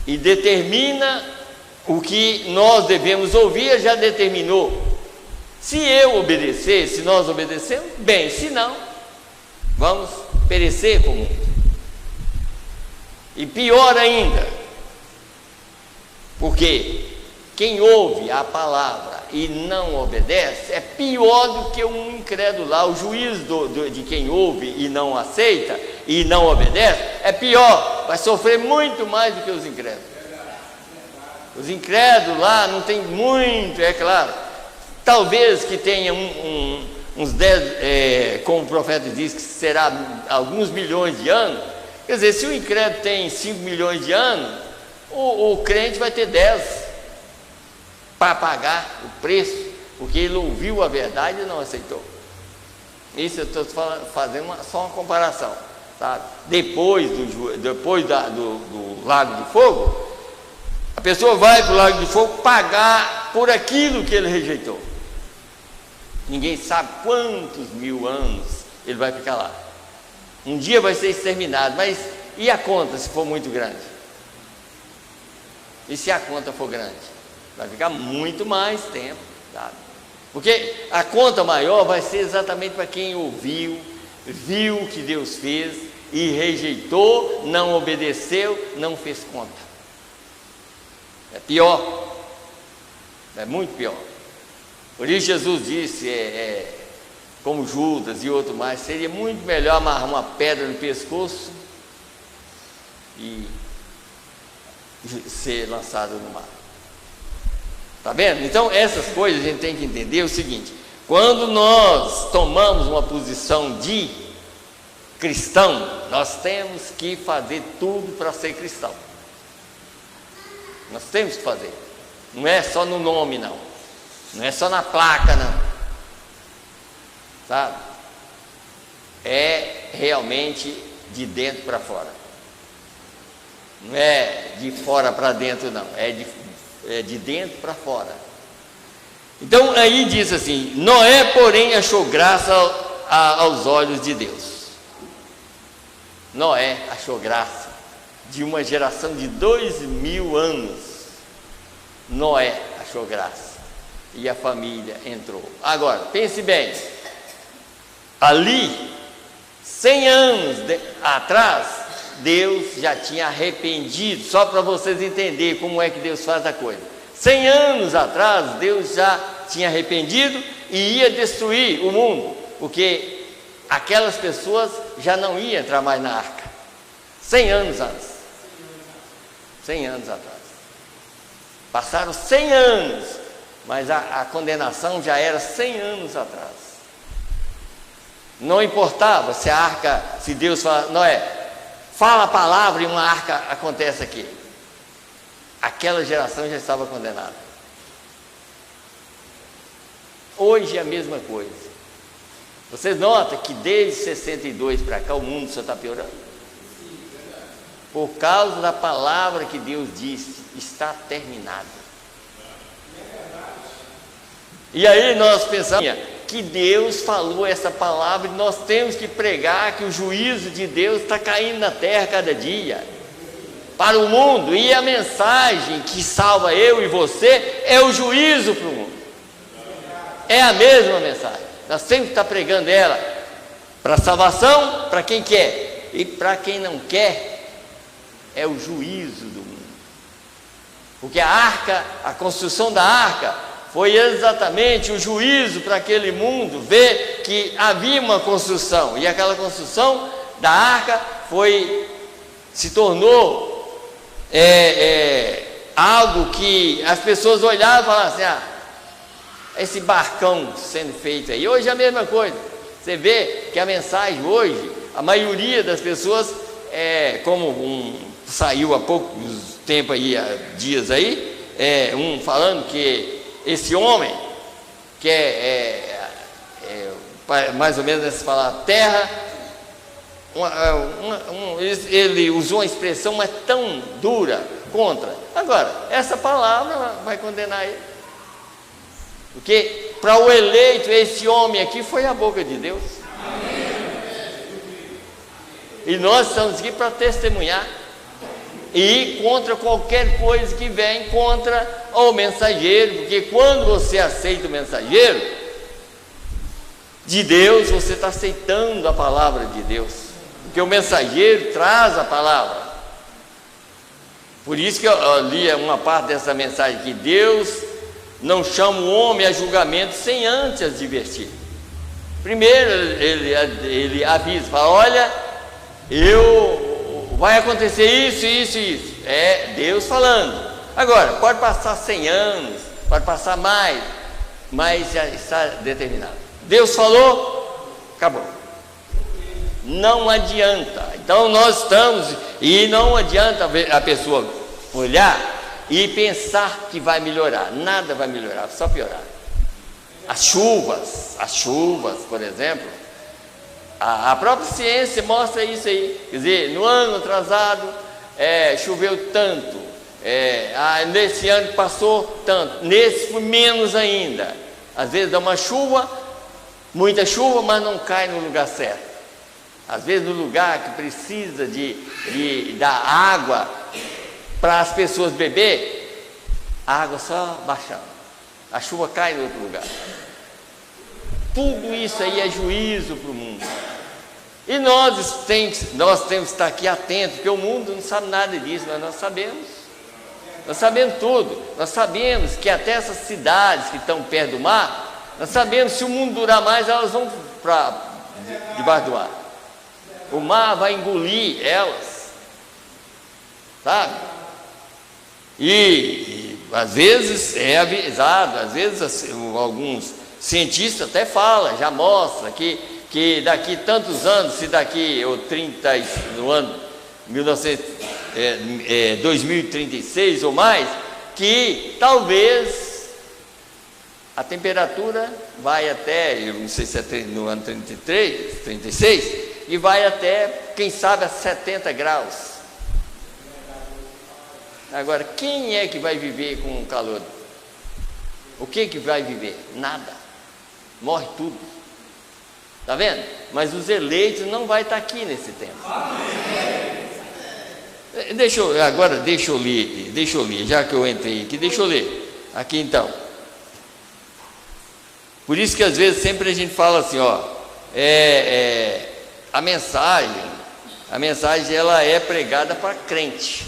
e determina o que nós devemos ouvir. Ele já determinou. Se eu obedecer, se nós obedecemos, bem, se não, vamos perecer como mundo. E pior ainda, porque quem ouve a palavra e não obedece é pior do que um incrédulo lá. O juízo de quem ouve e não aceita e não obedece é pior, vai sofrer muito mais do que os incrédulos. Os incrédulos lá não tem muito, é claro. Talvez que tenha uns 10, como o profeta diz, que será alguns milhões de anos. Quer dizer, se o incrédulo tem 5 milhões de anos, o crente vai ter 10 para pagar o preço, porque ele ouviu a verdade e não aceitou. Isso eu estou fazendo só uma comparação, sabe? Depois do lago de fogo, a pessoa vai para o lago de fogo pagar por aquilo que ele rejeitou. Ninguém sabe quantos 1000 anos ele vai ficar lá. Um dia vai ser exterminado, mas e a conta se for muito grande? E se a conta for grande? Vai ficar muito mais tempo, sabe? Porque a conta maior vai ser exatamente para quem ouviu, viu o que Deus fez e rejeitou, não obedeceu, não fez conta. É pior, é muito pior. Por isso Jesus disse, como Judas e outro mais, seria muito melhor amarrar uma pedra no pescoço e ser lançado no mar. Está vendo? Então essas coisas a gente tem que entender o seguinte: quando nós tomamos uma posição de cristão, nós temos que fazer tudo para ser cristão. Nós temos que fazer. Não é só no nome, não. Não é só na placa, não. Sabe? É realmente de dentro para fora. Não é de fora para dentro, não. É de dentro para fora. Então aí diz assim: Noé, porém, achou graça aos olhos de Deus. Noé achou graça de uma geração de 2000 anos. Noé achou graça e a família entrou. Agora, pense bem, ali 100 anos atrás, Deus já tinha arrependido, só para vocês entenderem como é que Deus faz a coisa. 100 anos atrás, Deus já tinha arrependido e ia destruir o mundo, porque aquelas pessoas já não iam entrar mais na arca. 100 anos antes. 100 anos atrás. Passaram 100 anos, mas a condenação já era 100 anos atrás. Não importava se a arca, se Deus fala, Noé, fala a palavra e uma arca acontece aqui. Aquela geração já estava condenada. Hoje é a mesma coisa. Vocês notam que desde 62 para cá o mundo só está piorando? Por causa da palavra que Deus disse, está terminado. E aí nós pensamos que Deus falou essa palavra e nós temos que pregar que o juízo de Deus está caindo na terra cada dia para o mundo, e a mensagem que salva eu e você é o juízo para o mundo. É a mesma mensagem. Nós temos que estar pregando ela para salvação, para quem quer, e para quem não quer é o juízo do mundo. Porque a arca, a construção da arca foi exatamente o juízo para aquele mundo, ver que havia uma construção, e aquela construção da arca se tornou algo que as pessoas olhavam e falavam assim, esse barcão sendo feito aí. Hoje é a mesma coisa. Você vê que a mensagem hoje, a maioria das pessoas, saiu há poucos tempo aí, há dias aí, falando que esse homem, que mais ou menos nessa palavra, terra, ele usou uma expressão, mas tão dura contra. Agora, essa palavra vai condenar ele. Porque para o eleito, esse homem aqui foi a boca de Deus. E nós estamos aqui para testemunhar e ir contra qualquer coisa que vem contra o mensageiro, porque quando você aceita o mensageiro de Deus, você está aceitando a palavra de Deus, porque o mensageiro traz a palavra. Por isso que eu li uma parte dessa mensagem, que Deus não chama o homem a julgamento sem antes advertir. Primeiro ele avisa, fala, olha, vai acontecer isso, isso e isso. É Deus falando. Agora, pode passar 100 anos, pode passar mais, mas já está determinado. Deus falou, acabou. Não adianta. Então nós estamos, e não adianta a pessoa olhar e pensar que vai melhorar. Nada vai melhorar, só piorar. As chuvas, por exemplo, a própria ciência mostra isso aí. Quer dizer, no ano atrasado choveu tanto, nesse ano passou tanto, nesse foi menos ainda. Às vezes dá uma chuva, muita chuva, mas não cai no lugar certo. Às vezes no lugar que precisa da água para as pessoas beber, a água só baixando, a chuva cai em outro lugar. Tudo isso aí é juízo para o mundo. E nós temos que estar aqui atentos, porque o mundo não sabe nada disso, mas nós sabemos. Nós sabemos tudo. Nós sabemos que até essas cidades que estão perto do mar, nós sabemos que se o mundo durar mais, elas vão para debaixo do mar. O mar vai engolir elas, sabe? E às vezes é avisado, às vezes alguns cientistas até falam, já mostra que daqui tantos anos, se daqui no ano 2036 ou mais, que talvez a temperatura vai até, eu não sei se é no ano 33, 36, e vai até, quem sabe, a 70 graus. Agora, quem é que vai viver com o calor? O que vai viver? Nada. Morre tudo. Está vendo? Mas os eleitos não vai estar aqui nesse tempo. Deixa eu ler, já que eu entrei aqui, deixa eu ler. Aqui então. Por isso que às vezes sempre a gente fala assim, a mensagem ela é pregada para crente.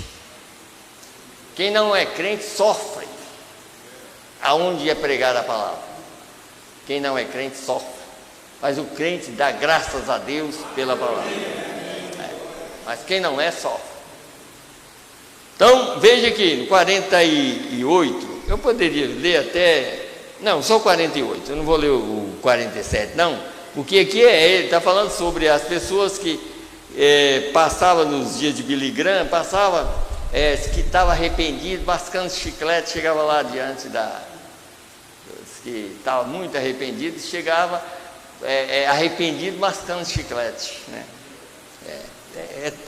Quem não é crente sofre aonde é pregada a palavra. Quem não é crente sofre, mas o crente dá graças a Deus pela palavra. Mas quem não é, sofre. Então, veja aqui, no 48, eu poderia ler até... Não, só o 48, eu não vou ler o 47, não, porque aqui ele está falando sobre as pessoas que passavam nos dias de Billy Graham, que estava arrependido, mascando chiclete, chegava lá diante que estava muito arrependido, chegava arrependido, mascando chiclete, né?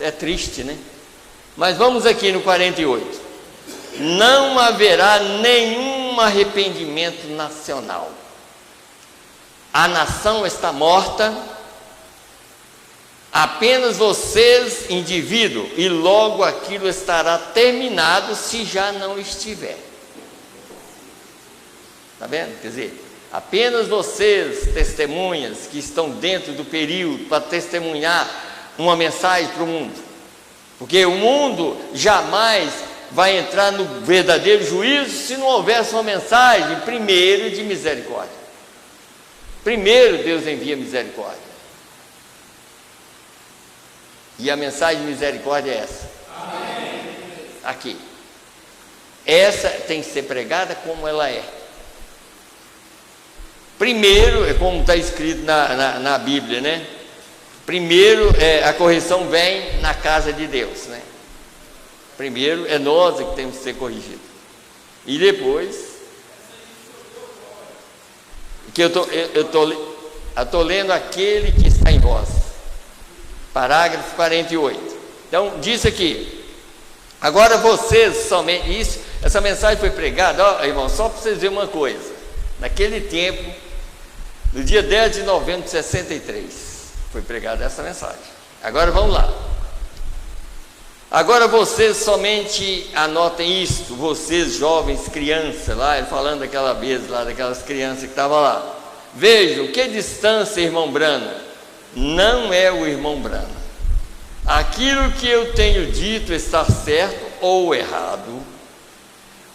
É triste, né? Mas vamos aqui no 48. Não haverá nenhum arrependimento nacional. A nação está morta. Apenas vocês, indivíduo, e logo aquilo estará terminado, se já não estiver. Está vendo? Quer dizer, apenas vocês, testemunhas, que estão dentro do período para testemunhar uma mensagem para o mundo. Porque o mundo jamais vai entrar no verdadeiro juízo se não houvesse uma mensagem, primeiro, de misericórdia. Primeiro Deus envia misericórdia. E a mensagem de misericórdia é essa. Amém. Aqui. Essa tem que ser pregada como ela é. Primeiro, é como está escrito na Bíblia, né? Primeiro, a correção vem na casa de Deus, né? Primeiro, é nós que temos que ser corrigidos. E depois, que eu estou lendo aquele que está em vós. Parágrafo 48. Então, diz aqui, agora vocês somente, essa mensagem foi pregada, ó, irmão, só para vocês verem uma coisa. Naquele tempo, no dia 10 de novembro de 63, foi pregada essa mensagem. Agora vamos lá. Agora vocês somente anotem isto, vocês jovens crianças, lá ele falando daquela vez lá, daquelas crianças que estavam lá. Vejam, que distância, irmão Brano? Não é o irmão Brano. Aquilo que eu tenho dito está certo ou errado.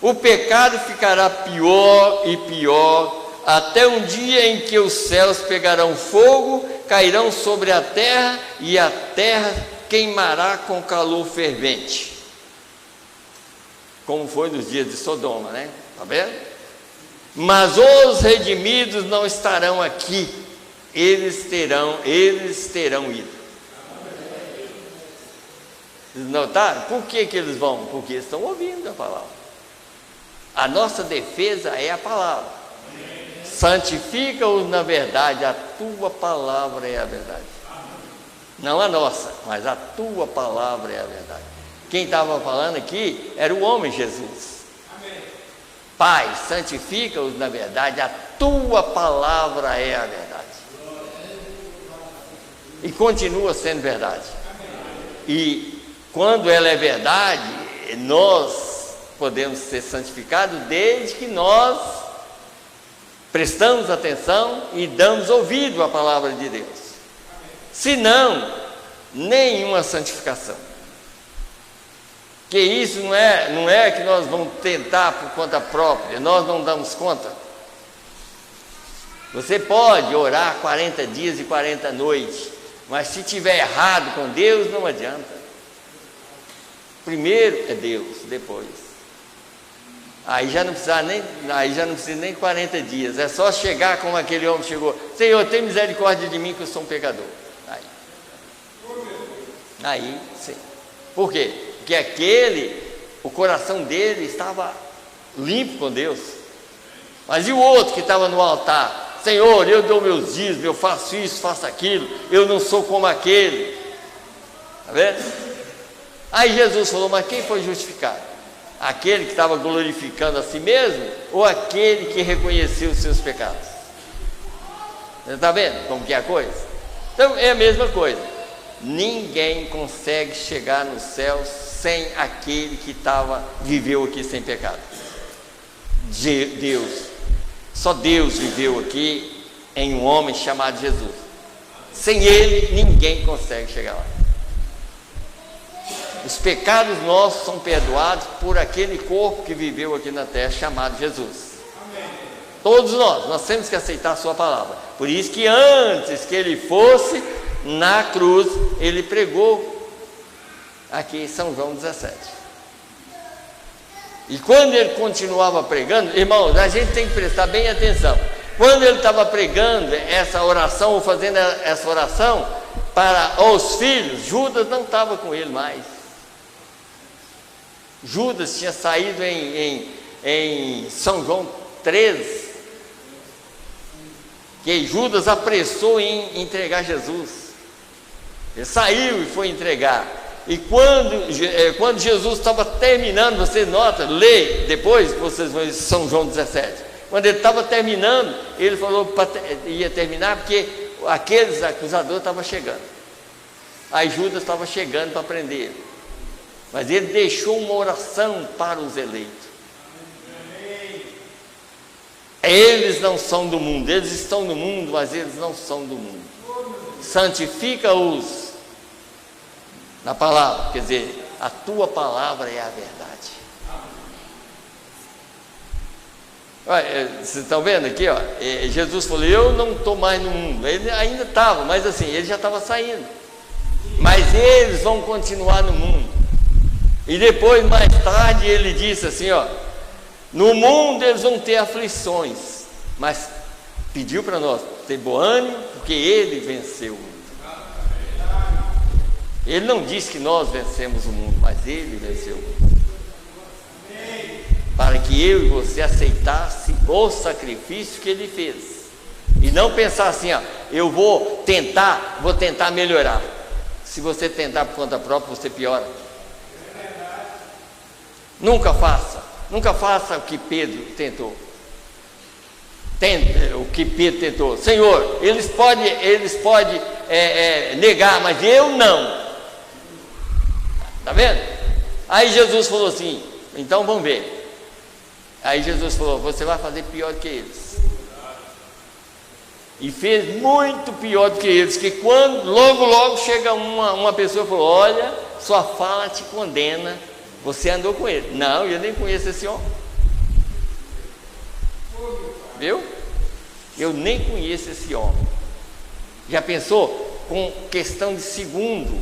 O pecado ficará pior e pior, até um dia em que os céus pegarão fogo, cairão sobre a terra, e a terra queimará com calor fervente, como foi nos dias de Sodoma, né? Está vendo? Mas os redimidos não estarão aqui, eles terão ido. Vocês notaram? Por que eles vão? Porque estão ouvindo a palavra. A nossa defesa é a palavra. Santifica-os na verdade, a tua palavra é a verdade. Não a nossa, mas a tua palavra é a verdade. Quem estava falando aqui era o homem Jesus. Pai, santifica-os na verdade, a tua palavra é a verdade. E continua sendo verdade. E quando ela é verdade, nós podemos ser santificados desde que nós prestamos atenção e damos ouvido à palavra de Deus. Se não, nenhuma santificação. Que isso não é que nós vamos tentar por conta própria, nós não damos conta. Você pode orar 40 dias e 40 noites, mas se tiver errado com Deus, não adianta. Primeiro é Deus, depois. Aí já não precisa nem 40 dias, é só chegar como aquele homem chegou: Senhor, tem misericórdia de mim que eu sou um pecador. Aí sim. Por quê? Porque o coração dele estava limpo com Deus. Mas e o outro que estava no altar? Senhor, eu dou meus dízimos, eu faço isso, faço aquilo, eu não sou como aquele. Está vendo? Aí Jesus falou: mas quem foi justificado? Aquele que estava glorificando a si mesmo, ou aquele que reconheceu os seus pecados? Você está vendo como que é a coisa? Então é a mesma coisa. Ninguém consegue chegar no céu sem aquele que viveu aqui sem pecado. Deus. Só Deus viveu aqui em um homem chamado Jesus. Sem ele, ninguém consegue chegar lá. Os pecados nossos são perdoados por aquele corpo que viveu aqui na terra, chamado Jesus. Todos nós temos que aceitar a sua palavra. Por isso que antes que ele fosse na cruz, ele pregou aqui em São João 17. E quando ele continuava pregando, irmãos, a gente tem que prestar bem atenção. Quando ele estava pregando essa oração, ou fazendo essa oração para os filhos, Judas não estava com ele mais. Judas tinha saído em São João 13, que Judas apressou em entregar Jesus. Ele saiu e foi entregar. E quando Jesus estava terminando, você nota, lê depois, vocês vão em São João 17. Quando ele estava terminando, ele falou que ia terminar porque aqueles acusadores estavam chegando. Aí Judas estava chegando para prender ele. Mas ele deixou uma oração para os eleitos. Eles não são do mundo, eles estão no mundo, mas eles não são do mundo. Santifica-os na palavra, quer dizer, a tua palavra é a verdade. Olha, vocês estão vendo aqui, ó, Jesus falou: eu não estou mais no mundo. Ele ainda estava, mas assim, ele já estava saindo. Mas eles vão continuar no mundo. E depois, mais tarde, ele disse assim, ó: no mundo eles vão ter aflições, mas pediu para nós ter bom ânimo, porque ele venceu o mundo. Ele não disse que nós vencemos o mundo, mas ele venceu o mundo. Para que eu e você aceitasse o sacrifício que ele fez. E não pensar assim, ó, eu vou tentar melhorar. Se você tentar por conta própria, você piora. Nunca faça o que Pedro tentou. O que Pedro tentou. Senhor, eles podem negar, mas eu não. Está vendo? Aí Jesus falou assim: então vamos ver. Aí Jesus falou: você vai fazer pior que eles. E fez muito pior do que eles. Que quando logo chega uma pessoa e falou: olha, sua fala te condena. Você andou com ele. Não, eu nem conheço esse homem. Viu? Eu nem conheço esse homem. Já pensou? Com questão de segundo,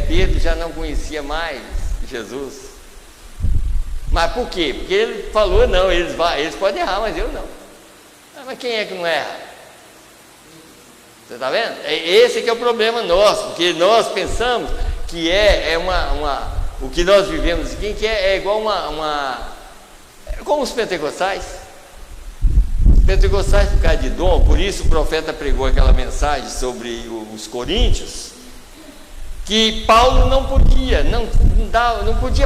Pedro já não conhecia mais Jesus. Mas por quê? Porque ele falou: não, eles podem errar, mas eu não. Mas quem é que não erra? Você está vendo? Esse que é o problema nosso, porque nós pensamos que o que nós vivemos aqui, que é igual como os pentecostais. Os pentecostais, por causa de dom, por isso o profeta pregou aquela mensagem sobre os coríntios, que Paulo não podia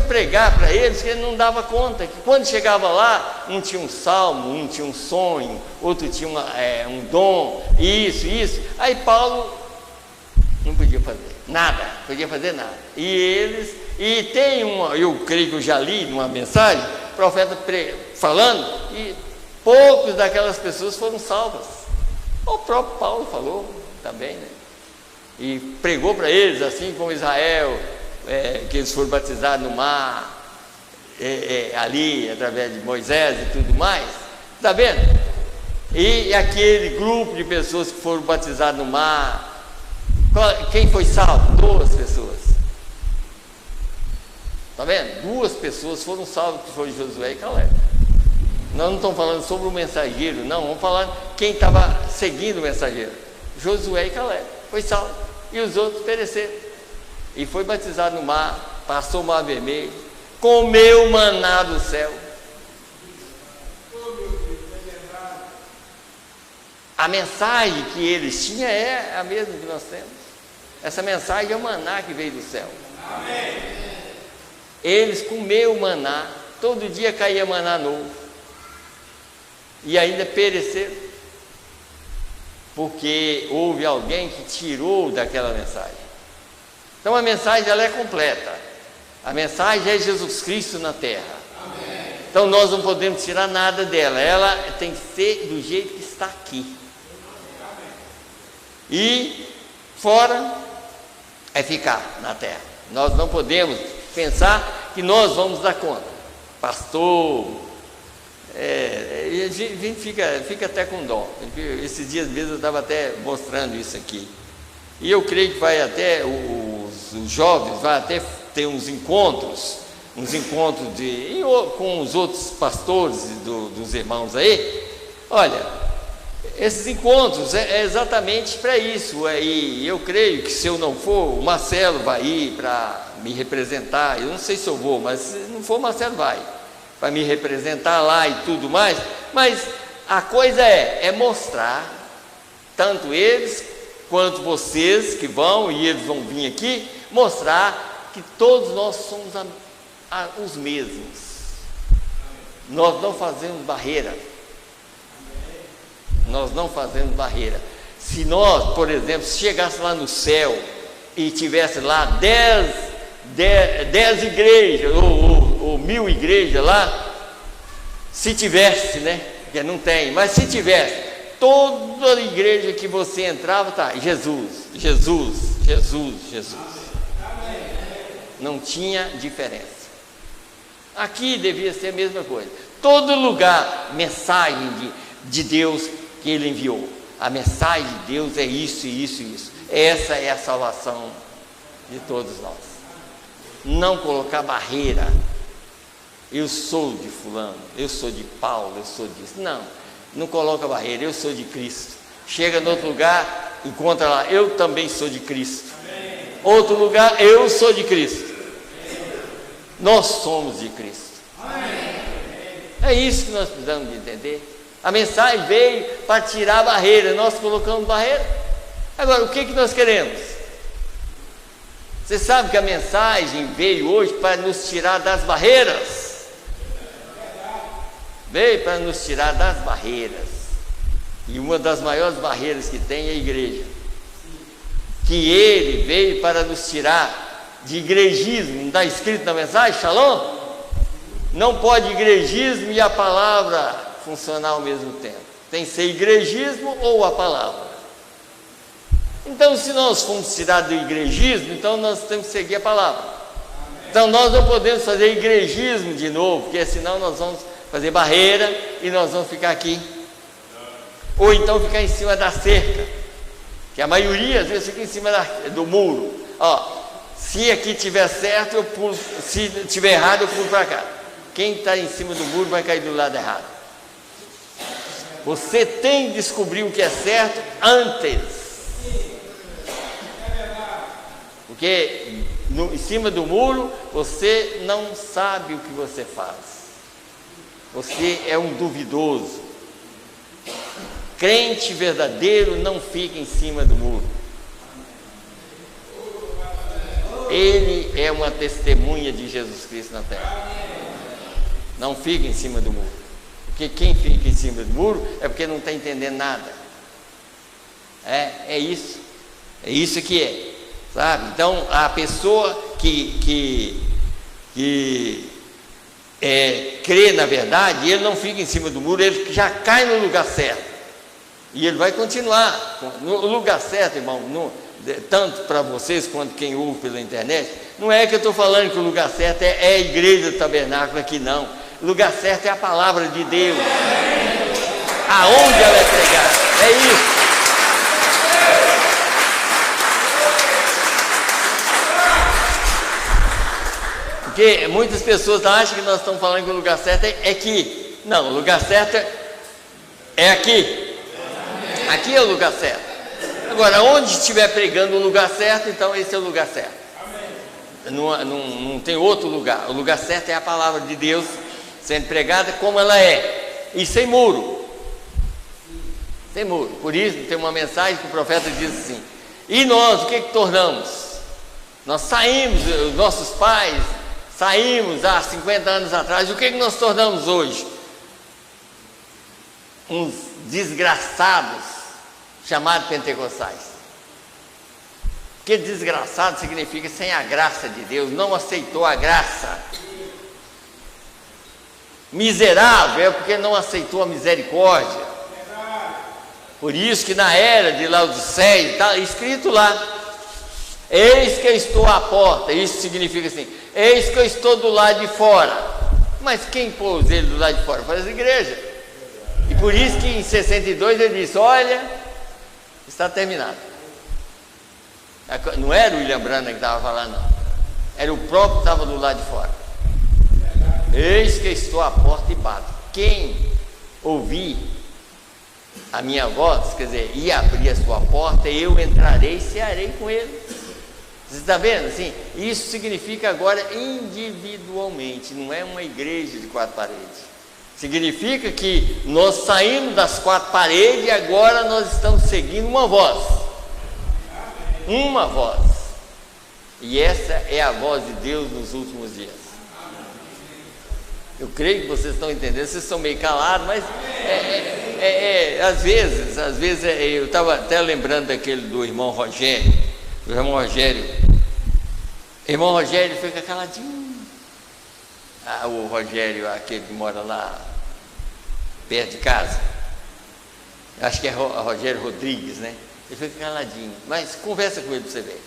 pregar para eles, porque ele não dava conta, que quando chegava lá, um tinha um salmo, um tinha um sonho, outro tinha um dom, isso, aí Paulo não podia fazer nada, eu creio que eu já li numa mensagem, o profeta falando, e poucos daquelas pessoas foram salvas. O próprio Paulo falou também, né? E pregou para eles, assim como Israel, que eles foram batizados no mar, ali, através de Moisés e tudo mais, está vendo? E aquele grupo de pessoas que foram batizadas no mar, quem foi salvo? 2 pessoas. Está vendo? 2 pessoas foram salvas, que foram Josué e Caleb. Nós não estamos falando sobre o mensageiro, não, vamos falar quem estava seguindo o mensageiro. Josué e Caleb, foi salvo. E os outros pereceram. E foi batizado no mar, passou o mar vermelho, comeu maná do céu. A mensagem que eles tinham é a mesma que nós temos. Essa mensagem é o maná que veio do céu. Amém. Eles comeram maná, todo dia caía maná novo. E ainda pereceram. Porque houve alguém que tirou daquela mensagem. Então a mensagem ela é completa. A mensagem é Jesus Cristo na terra. Amém. Então nós não podemos tirar nada dela. Ela tem que ser do jeito que está aqui. E fora é ficar na terra. Nós não podemos pensar que nós vamos dar conta. Pastor, a gente fica até com dó. Esses dias mesmo eu estava até mostrando isso aqui. E eu creio que vai até, os jovens vai até ter uns encontros com os outros pastores dos irmãos aí. Olha, esses encontros é exatamente para isso. E eu creio que se eu não for, o Marcelo vai ir para me representar. Eu não sei se eu vou, mas se não for, o Marcelo vai me representar lá e tudo mais. Mas a coisa é mostrar, tanto eles quanto vocês que vão, e eles vão vir aqui, mostrar que todos nós somos os mesmos. Nós não fazemos barreira. Nós não fazemos barreira. Se nós, por exemplo, se chegasse lá no céu e tivesse lá 10 igrejas ou 1000 igrejas lá, se tivesse, né? Porque não tem, mas se tivesse, toda igreja que você entrava, tá, Jesus, Jesus, Jesus, Jesus. Não tinha diferença. Aqui devia ser a mesma coisa. Todo lugar, mensagem de Deus que Ele enviou. A mensagem de Deus é isso, isso e isso. Essa é a salvação de todos nós. Não colocar barreira. Eu sou de fulano, eu sou de Paulo, eu sou disso. Não coloca barreira, eu sou de Cristo. Chega no outro lugar, encontra lá, eu também sou de Cristo. Outro lugar, eu sou de Cristo. Nós somos de Cristo. É isso que nós precisamos de entender. A mensagem veio para tirar a barreira, nós colocamos barreira. Agora, o que nós queremos? Você sabe que a mensagem veio hoje para nos tirar das barreiras. Veio para nos tirar das barreiras. E uma das maiores barreiras que tem é a igreja. Que Ele veio para nos tirar de igrejismo. Não está escrito na mensagem, Shalom? Não pode igrejismo e a palavra funcionar ao mesmo tempo. Tem que ser igrejismo ou a palavra. Então, se nós formos tirar do igrejismo, então nós temos que seguir a palavra. Então, nós não podemos fazer igrejismo de novo, porque senão nós vamos fazer barreira e nós vamos ficar aqui. Ou então ficar em cima da cerca, que a maioria às vezes fica em cima do muro. Se aqui tiver certo, eu pulo, se tiver errado, eu pulo para cá. Quem está em cima do muro vai cair do lado errado. Você tem que descobrir o que é certo antes. Porque em cima do muro, você não sabe o que você faz. Você é um duvidoso. Crente verdadeiro não fica em cima do muro. Ele é uma testemunha de Jesus Cristo na terra. Não fica em cima do muro. Porque quem fica em cima do muro é porque não está entendendo nada. É isso. É isso que é. Sabe? Então, a pessoa que crê na verdade, ele não fica em cima do muro, ele já cai no lugar certo. E ele vai continuar no lugar certo, irmão. Tanto para vocês quanto quem ouve pela internet, não é que eu estou falando que o lugar certo é a igreja do tabernáculo aqui, não. O lugar certo é a palavra de Deus. Aonde ela é pregada, é isso. Porque muitas pessoas acham que nós estamos falando que o lugar certo é aqui. Não, o lugar certo é aqui. Aqui é o lugar certo. Agora, onde estiver pregando o lugar certo, então esse é o lugar certo. Não tem outro lugar. O lugar certo é a palavra de Deus sendo pregada como ela é. E sem muro. Sem muro. Por isso tem uma mensagem que o profeta diz assim: e nós, o que tornamos? Nós saímos, os nossos pais saímos há 50 anos atrás. O que nós tornamos hoje? Uns desgraçados chamados pentecostais. Porque desgraçado significa sem a graça de Deus, não aceitou a graça. Miserável é porque não aceitou a misericórdia. Por isso que na era de Laodiceia está escrito lá: eis que eu estou à porta. Isso significa assim: eis que eu estou do lado de fora Mas quem pôs ele do lado de fora? Foi as igrejas. E por isso que em 62 ele disse: olha, está terminado. Não era o William Branham que estava falando, não. Era o próprio que estava do lado de fora. Eis que estou à porta e bato. Quem ouvir a minha voz, quer dizer, e abrir a sua porta, eu entrarei e cearei com ele. Você está vendo? Assim, isso significa agora individualmente, não é uma igreja de 4 paredes. Significa que nós saímos das 4 paredes e agora nós estamos seguindo uma voz. Uma voz. E essa é a voz de Deus nos últimos dias. Eu creio que vocês estão entendendo, vocês estão meio calados, mas às vezes eu estava até lembrando daquele do irmão Rogério. O irmão Rogério fica caladinho. O Rogério, aquele que mora lá perto de casa, acho que é Rogério Rodrigues, né? Ele fica caladinho, mas conversa com ele para você ver.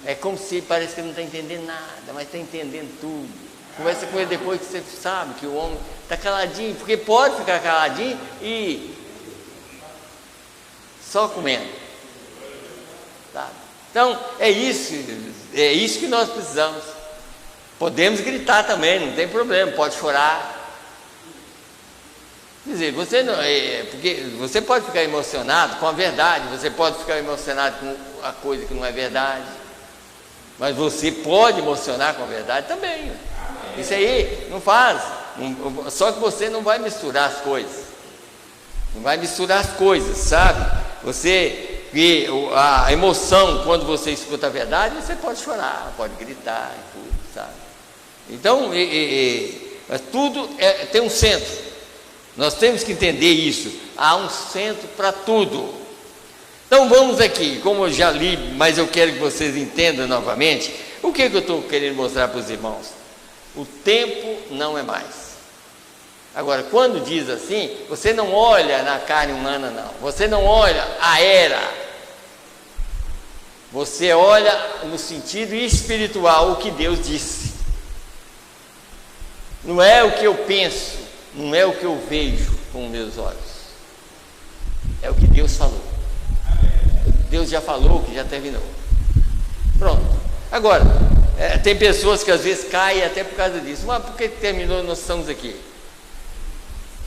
É como se parece que ele não está entendendo nada, mas está entendendo tudo. Conversa com ele depois que você sabe que o homem está caladinho, porque pode ficar caladinho e só comendo. Sabe? Então é isso que nós precisamos. Podemos gritar também, não tem problema, pode chorar. Quer dizer, você não, porque você pode ficar emocionado com a verdade, você pode ficar emocionado com a coisa que não é verdade, mas você pode emocionar com a verdade também. Isso aí não faz, só que você não vai misturar as coisas. Não vai misturar as coisas, sabe? E a emoção, quando você escuta a verdade, você pode chorar, pode gritar e tudo, sabe? Então, mas tudo tem um centro. Nós temos que entender isso. Há um centro para tudo. Então vamos aqui, como eu já li, mas eu quero que vocês entendam novamente. O que eu estou querendo mostrar para os irmãos? O tempo não é mais. Agora, quando diz assim, você não olha na carne humana, não. Você não olha a era. Você olha no sentido espiritual o que Deus disse. Não é o que eu penso, não é o que eu vejo com os meus olhos. É o que Deus falou. Deus já falou que já terminou. Pronto. Agora, tem pessoas que às vezes caem até por causa disso. Mas por que terminou? Nós estamos aqui.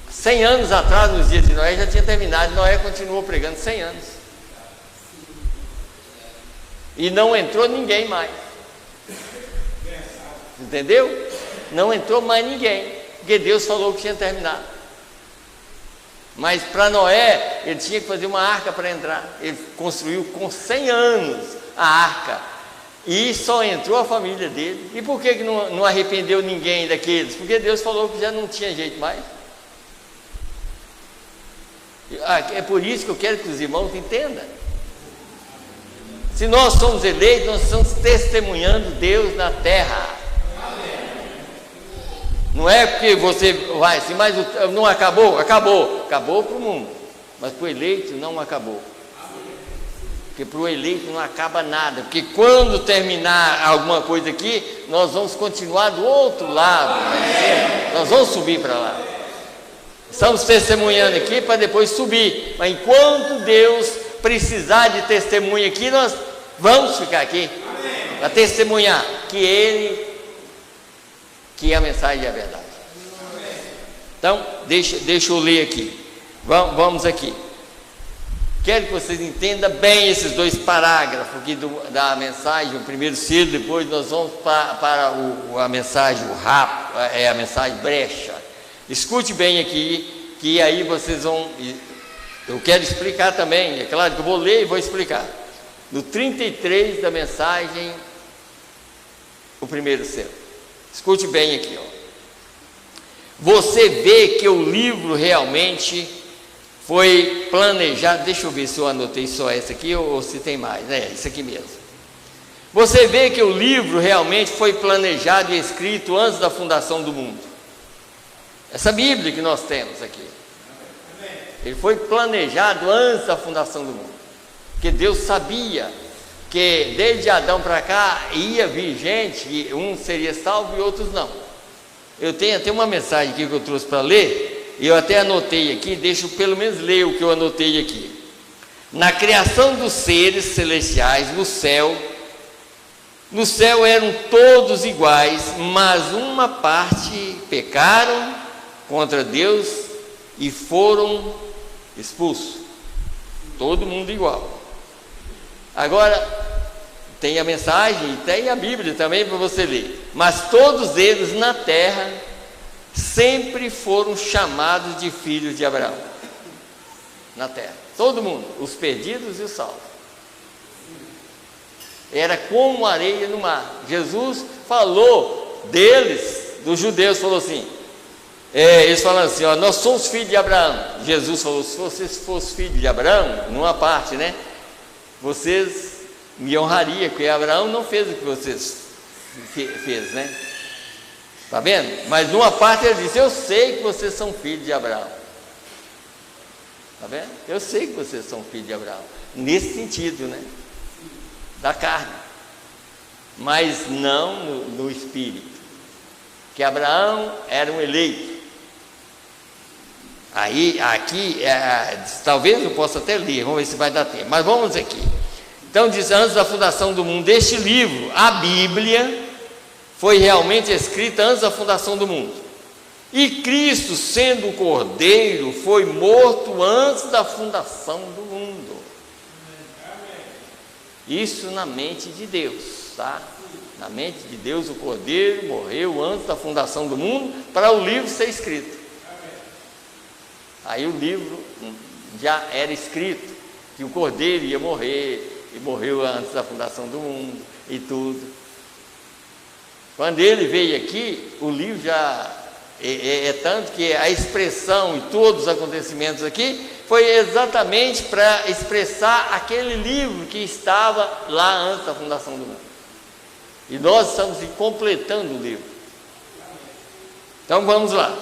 100 anos atrás, nos dias de Noé, já tinha terminado. Noé continuou pregando 100 anos. E não entrou ninguém mais. Entendeu? Não entrou mais ninguém, porque Deus falou que tinha terminado. Mas para Noé, ele tinha que fazer uma arca para entrar. Ele construiu com 100 anos a arca. E só entrou a família dele. E por que não arrependeu ninguém daqueles? Porque Deus falou que já não tinha jeito mais. É por isso que eu quero que os irmãos entendam. Se nós somos eleitos, nós estamos testemunhando Deus na terra. Não é porque você vai assim, mas não acabou? Acabou. Acabou para o mundo. Mas para o eleito não acabou. Porque para o eleito não acaba nada. Porque quando terminar alguma coisa aqui, nós vamos continuar do outro lado. Nós vamos subir para lá. Estamos testemunhando aqui para depois subir. Mas enquanto Deus precisar de testemunha aqui, nós vamos ficar aqui. Para testemunhar que a mensagem é a verdade. Então, deixa eu ler aqui. Vamos aqui. Quero que vocês entendam bem esses 2 parágrafos aqui da mensagem, o primeiro círculo, depois nós vamos para a mensagem, a mensagem brecha. Escute bem aqui, que aí vocês vão... Eu quero explicar também, é claro que eu vou ler e vou explicar. No 33 da mensagem, o primeiro círculo. Escute bem aqui, ó. Você vê que o livro realmente foi planejado. Deixa eu ver se eu anotei só essa aqui ou se tem mais. Isso aqui mesmo. Você vê que o livro realmente foi planejado e escrito antes da fundação do mundo. Essa Bíblia que nós temos aqui. Ele foi planejado antes da fundação do mundo. Porque Deus sabia que desde Adão para cá ia vir gente, um seria salvo e outros não. Eu tenho até uma mensagem aqui que eu trouxe para ler, e eu até anotei aqui, deixa eu pelo menos ler o que eu anotei aqui. Na criação dos seres celestiais, no céu eram todos iguais, mas uma parte pecaram contra Deus e foram expulsos. Todo mundo igual. Agora, tem a mensagem e tem a Bíblia também para você ler. Mas todos eles na terra sempre foram chamados de filhos de Abraão. Na terra. Todo mundo, os perdidos e os salvos. Era como areia no mar. Jesus falou deles, dos judeus, falou assim, eles falam assim, ó, nós somos filhos de Abraão. Jesus falou, se vocês fossem filhos de Abraão, numa parte, né, vocês me honrariam, porque Abraão não fez o que vocês fez, né? Tá vendo? Mas numa parte ele disse, eu sei que vocês são filhos de Abraão. Tá vendo? Eu sei que vocês são filhos de Abraão. Nesse sentido, né? Da carne. Mas não no espírito. Que Abraão era um eleito. Aí, aqui, talvez eu possa até ler, vamos ver se vai dar tempo. Mas vamos aqui. Então diz, antes da fundação do mundo, este livro, a Bíblia, foi realmente escrita antes da fundação do mundo. E Cristo, sendo o Cordeiro, foi morto antes da fundação do mundo. Isso na mente de Deus, tá? Na mente de Deus, o Cordeiro morreu antes da fundação do mundo, para o livro ser escrito. Aí o livro já era escrito, que o Cordeiro ia morrer, e morreu antes da fundação do mundo, e tudo. Quando ele veio aqui, o livro já... tanto que a expressão e todos os acontecimentos aqui foi exatamente para expressar aquele livro que estava lá antes da fundação do mundo. E nós estamos completando o livro. Então vamos lá.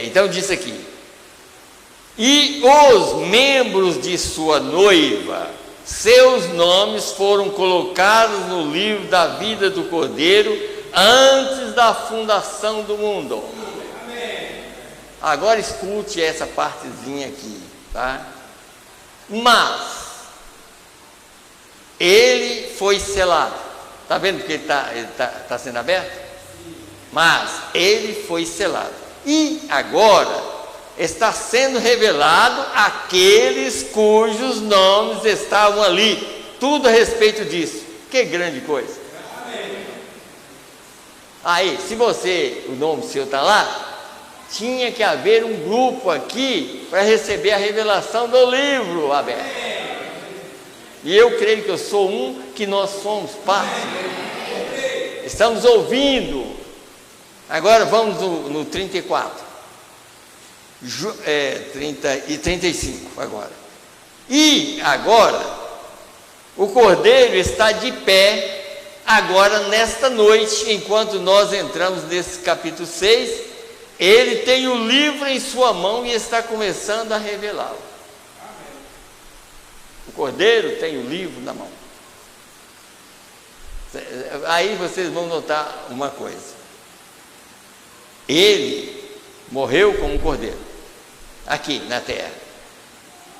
Então diz aqui, e os membros de sua noiva, seus nomes foram colocados no livro da vida do Cordeiro antes da fundação do mundo. Agora escute essa partezinha aqui, tá? Mas ele foi selado. Tá vendo que ele tá sendo aberto? Mas ele foi selado. E agora está sendo revelado aqueles cujos nomes estavam ali. Tudo a respeito disso. Que grande coisa. Aí, se o nome seu está lá, tinha que haver um grupo aqui para receber a revelação do livro aberto. E eu creio que eu sou que nós somos parte. Estamos ouvindo. Agora vamos no 34. 30 e 35 agora. E agora, o Cordeiro está de pé agora nesta noite, enquanto nós entramos nesse capítulo 6, ele tem o livro em sua mão e está começando a revelá-lo. O Cordeiro tem o livro na mão. Aí vocês vão notar uma coisa. Ele morreu como um cordeiro aqui na terra.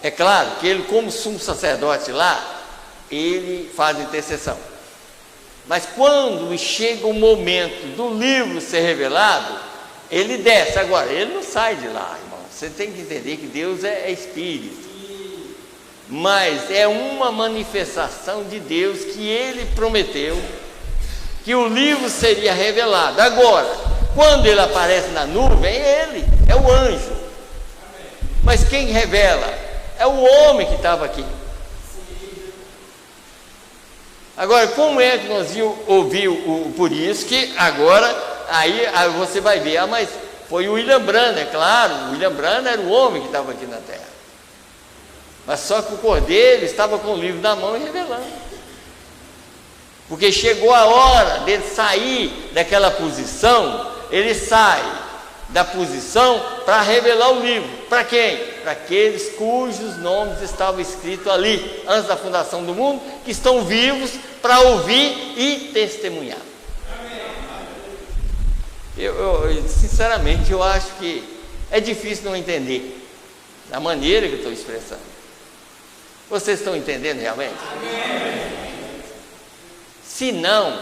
É claro que ele, como sumo sacerdote lá, ele faz intercessão. Mas quando chega o momento do livro ser revelado, ele desce. Agora, ele não sai de lá, irmão. Você tem que entender que Deus é espírito. Mas é uma manifestação de Deus que ele prometeu que o livro seria revelado. Agora, quando ele aparece na nuvem, é ele, é o anjo. Mas quem revela? É o homem que estava aqui. Agora, como é que nós ouvimos por isso que agora, aí você vai ver, mas foi o William Branham, é claro, o William Branham era o homem que estava aqui na terra. Mas só que o Cordeiro estava com o livro na mão e revelando. Porque chegou a hora dele sair daquela posição, ele sai da posição para revelar o livro. Para quem? Para aqueles cujos nomes estavam escritos ali, antes da fundação do mundo, que estão vivos para ouvir e testemunhar. Sinceramente, eu acho que é difícil não entender da maneira que eu estou expressando. Vocês estão entendendo realmente? Se não,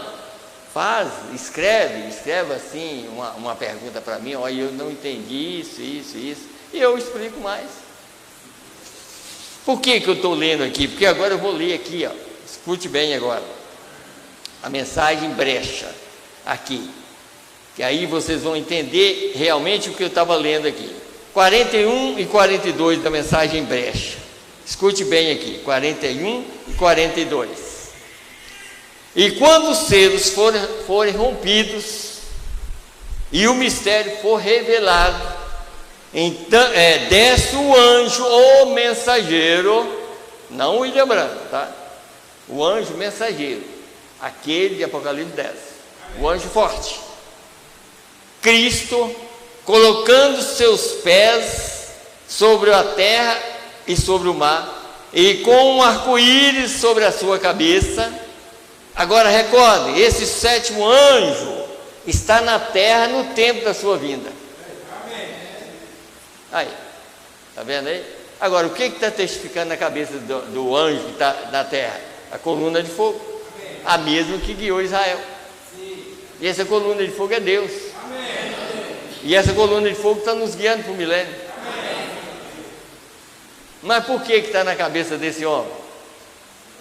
escreve assim uma pergunta para mim, olha, eu não entendi isso, e eu explico mais. Por que eu estou lendo aqui? Porque agora eu vou ler aqui, ó, escute bem agora, a mensagem brecha, aqui, que aí vocês vão entender realmente o que eu estava lendo aqui. 41 e 42 da mensagem brecha, escute bem aqui, 41 e 42. E quando os selos forem rompidos e o mistério for revelado, então desce o anjo ou mensageiro, não o William Branco, tá? O anjo mensageiro, aquele de Apocalipse 10, o anjo forte, Cristo, colocando seus pés sobre a terra e sobre o mar, e com um arco-íris sobre a sua cabeça. Agora recorde, esse sétimo anjo está na terra no tempo da sua vinda. Aí, está vendo aí? Agora, o que está testificando na cabeça do anjo que está na terra? A coluna de fogo, a mesma que guiou Israel. E essa coluna de fogo é Deus. E essa coluna de fogo está nos guiando para o milênio. Mas por que está na cabeça desse homem?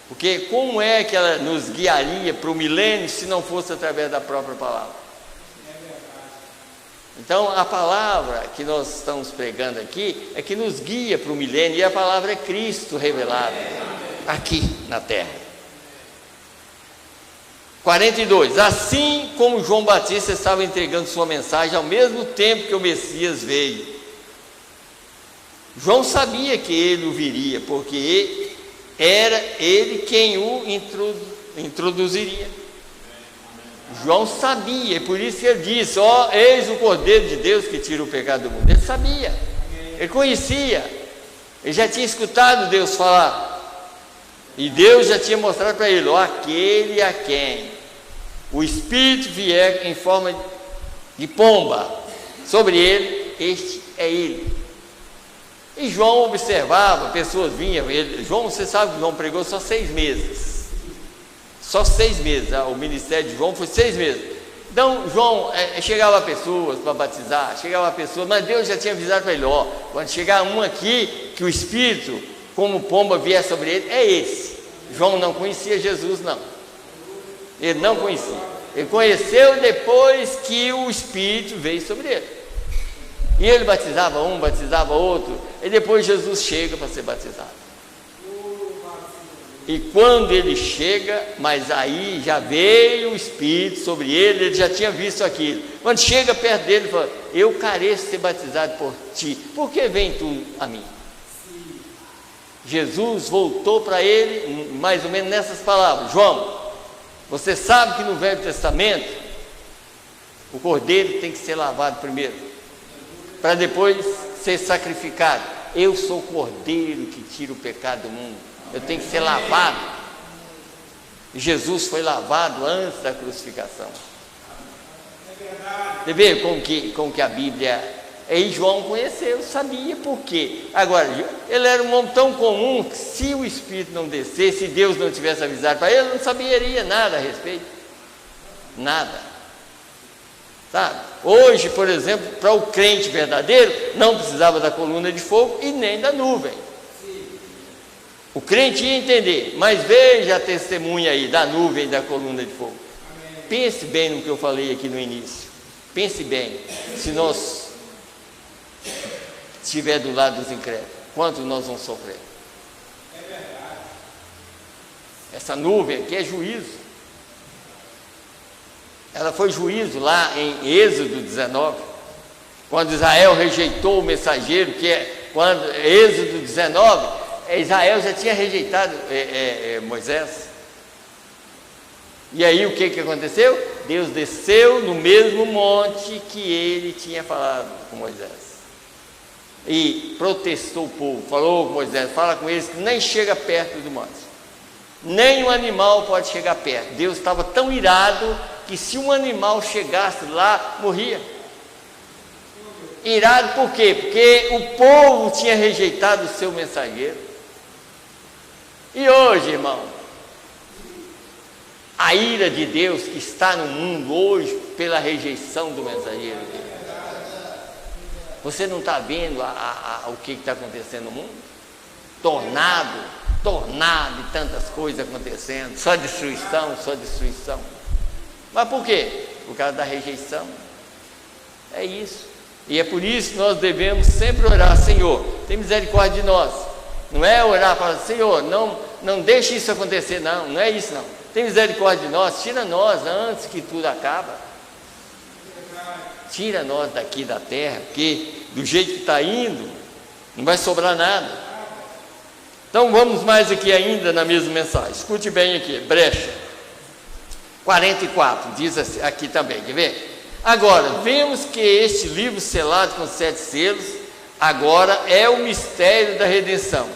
Porque como é que ela nos guiaria para o milênio se não fosse através da própria palavra? Então a palavra que nós estamos pregando aqui é que nos guia para o milênio, e a palavra é Cristo revelado aqui na terra. 42. Assim como João Batista estava entregando sua mensagem ao mesmo tempo que o Messias veio, João sabia que ele o viria, porque era ele quem o introduziria. João sabia, e por isso que ele disse: ó, eis o Cordeiro de Deus que tira o pecado do mundo. Ele sabia, ele conhecia, ele já tinha escutado Deus falar, e Deus já tinha mostrado para ele: ó, aquele a quem o Espírito vier em forma de pomba sobre ele, este é ele. E João observava, pessoas vinham, João, você sabe que João pregou só 6 meses. Só 6 meses, o ministério de João foi 6 meses. Então, João, chegava pessoas para batizar, mas Deus já tinha avisado para ele: ó, quando chegar um aqui, que o Espírito, como pomba, vier sobre ele, é esse. João não conhecia Jesus, não. Ele não conhecia. Ele conheceu depois que o Espírito veio sobre ele. E ele batizava um, batizava outro, e depois Jesus chega para ser batizado. E quando ele chega, mas aí já veio o Espírito sobre ele, ele já tinha visto aquilo. Quando chega perto dele, ele fala: eu careço de ser batizado por ti, por que vem tu a mim? Jesus voltou para ele, mais ou menos nessas palavras: João, você sabe que no Velho Testamento, o cordeiro tem que ser lavado primeiro, para depois ser sacrificado. Eu sou o cordeiro que tira o pecado do mundo. Eu tenho que ser lavado. E Jesus foi lavado antes da crucificação. Você vê como que a Bíblia... E João conheceu, sabia por quê. Agora, ele era um homem tão comum que, se o Espírito não descesse, se Deus não tivesse avisado para ele, ele não saberia nada a respeito. Nada. Sabe? Hoje, por exemplo, para o crente verdadeiro, não precisava da coluna de fogo e nem da nuvem. O crente ia entender, mas veja a testemunha aí da nuvem e da coluna de fogo. Pense bem no que eu falei aqui no início. Pense bem, se nós estiver do lado dos incrédulos, quanto nós vamos sofrer? Essa nuvem aqui é juízo. Ela foi juízo lá em Êxodo 19, quando Israel rejeitou o mensageiro, que é quando Êxodo 19, Israel já tinha rejeitado Moisés. E aí o que aconteceu? Deus desceu no mesmo monte que ele tinha falado com Moisés, e protestou o povo, falou com Moisés: fala com eles que nem chega perto do monte, nem um animal pode chegar perto. Deus estava tão irado que se um animal chegasse lá, morria. Irado por quê? Porque o povo tinha rejeitado o seu mensageiro. E hoje, irmão, a ira de Deus que está no mundo hoje pela rejeição do mensageiro dele. Você não está vendo o que está acontecendo no mundo? Tornado e tantas coisas acontecendo, só destruição. Mas por quê? Por causa da rejeição. É isso. E é por isso que nós devemos sempre orar: Senhor, tem misericórdia de nós. Não é orar para Senhor, não deixe isso acontecer, não é isso não. Tem misericórdia de nós, tira nós antes que tudo acaba. Tira nós daqui da terra, porque do jeito que está indo, não vai sobrar nada. Então vamos mais aqui ainda na mesma mensagem. Escute bem aqui, brecha 44, diz assim, aqui também, quer ver? Agora, vemos que este livro selado com 7 selos, agora é o mistério da redenção.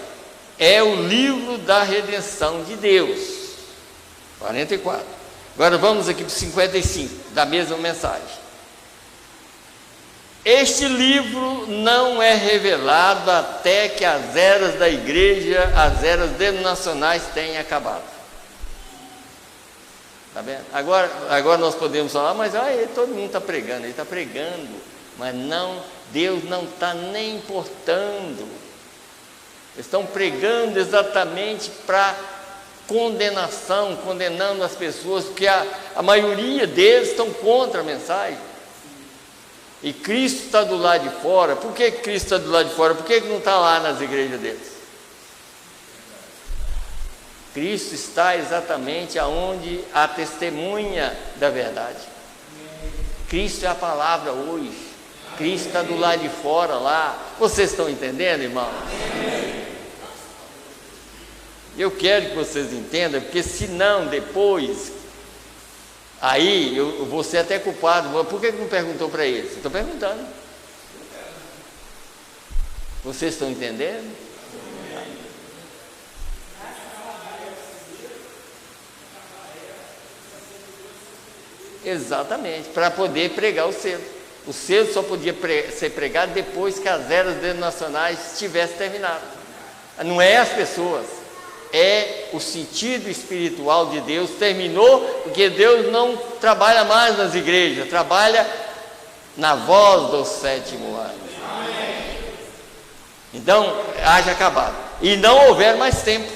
É o livro da redenção de Deus. 44. Agora vamos aqui para 55, da mesma mensagem. Este livro não é revelado até que as eras da igreja, as eras denominacionais tenham acabado. Está vendo? Agora nós podemos falar, mas todo mundo está pregando, ele está pregando, mas não, Deus não está nem importando. Eles estão pregando exatamente para condenação, condenando as pessoas, porque a maioria deles estão contra a mensagem. E Cristo está do lado de fora. Por que Cristo está do lado de fora? Por que não está lá nas igrejas deles? Cristo está exatamente aonde a testemunha da verdade. Cristo é a palavra hoje. Cristo está do lado de fora lá. Vocês estão entendendo, irmão? Eu quero que vocês entendam, porque senão depois, aí eu vou ser até culpado. Por que não perguntou para eles? Eu estou perguntando. Vocês estão entendendo? Exatamente, para poder pregar o selo. O selo só podia ser pregado depois que as eras denominacionais tivessem terminado. Não é as pessoas, é o sentido espiritual de Deus. Terminou, porque Deus não trabalha mais nas igrejas, trabalha na voz do 7º ano. Então, haja acabado. E não houver mais tempo.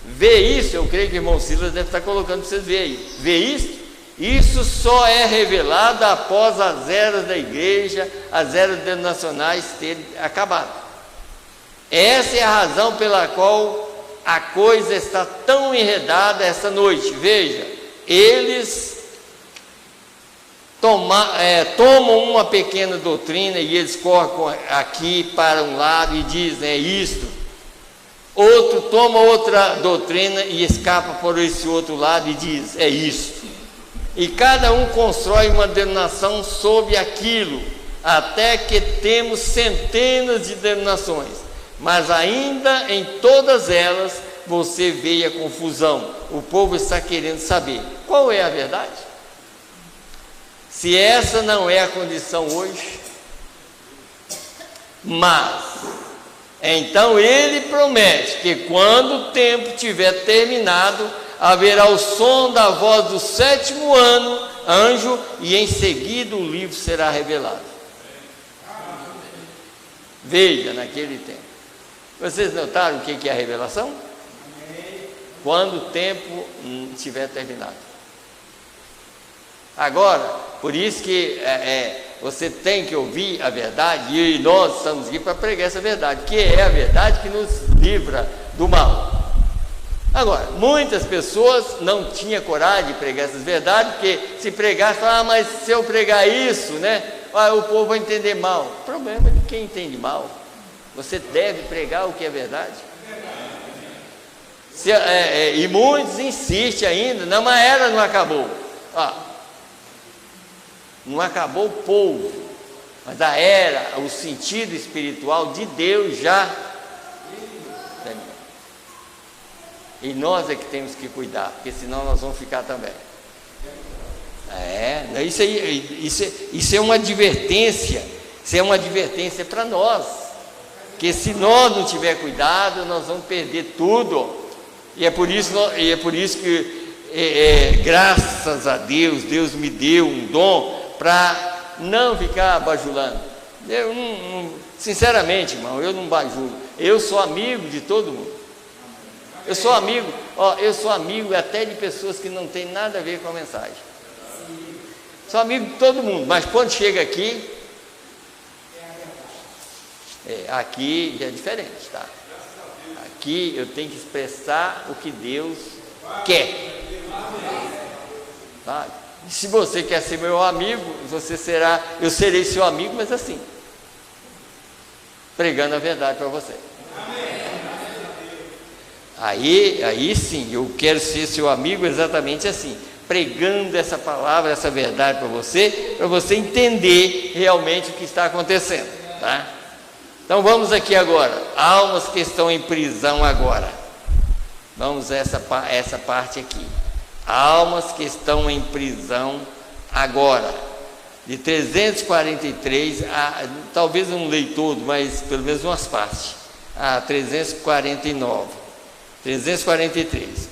Vê isso, eu creio que o irmão Silas deve estar colocando para vocês verem aí. Vê isso? Isso só é revelado após as eras da igreja, as eras denominacionais terem acabado. Essa é a razão pela qual a coisa está tão enredada essa noite. Veja, eles tomam uma pequena doutrina e eles correm aqui para um lado e dizem: é isto. Outro toma outra doutrina e escapa por esse outro lado e diz: é isto. E cada um constrói uma denominação sobre aquilo, até que temos centenas de denominações. Mas ainda em todas elas você vê a confusão. O povo está querendo saber qual é a verdade. Se essa não é a condição hoje, mas então ele promete que quando o tempo tiver terminado, haverá o som da voz do 7º anjo, e em seguida o livro será revelado. Veja, naquele tempo. Vocês notaram o que é a revelação? Quando o tempo estiver terminado. Agora, por isso que você tem que ouvir a verdade, e nós estamos aqui para pregar essa verdade, que é a verdade que nos livra do mal. Agora, muitas pessoas não tinham coragem de pregar essas verdades, porque se pregasse, mas se eu pregar isso, o povo vai entender mal. O problema é de quem entende mal. Você deve pregar o que é verdade. E muitos insistem ainda, não, mas ela não acabou. Não acabou o povo, mas a era, o sentido espiritual de Deus já terminou. E nós é que temos que cuidar, porque senão nós vamos ficar também. Isso é uma advertência. Isso é uma advertência para nós. Que se nós não tiver cuidado, nós vamos perder tudo. E é por isso que, graças a Deus, Deus me deu um dom para não ficar bajulando. Eu sinceramente, irmão, eu não bajulo. Eu sou amigo de todo mundo. Eu sou amigo até de pessoas que não tem nada a ver com a mensagem. Sou amigo de todo mundo, mas quando chega aqui, aqui já é diferente, tá? Aqui eu tenho que expressar o que Deus quer. Tá? Se você quer ser meu amigo, eu serei seu amigo, mas assim, pregando a verdade para você. Aí sim, eu quero ser seu amigo exatamente assim, pregando essa palavra, essa verdade para você entender realmente o que está acontecendo, tá? Então vamos aqui agora, almas que estão em prisão agora. Vamos a essa parte aqui. Almas que estão em prisão agora. De 343, talvez não leio todo, mas pelo menos umas partes. A 349, 343.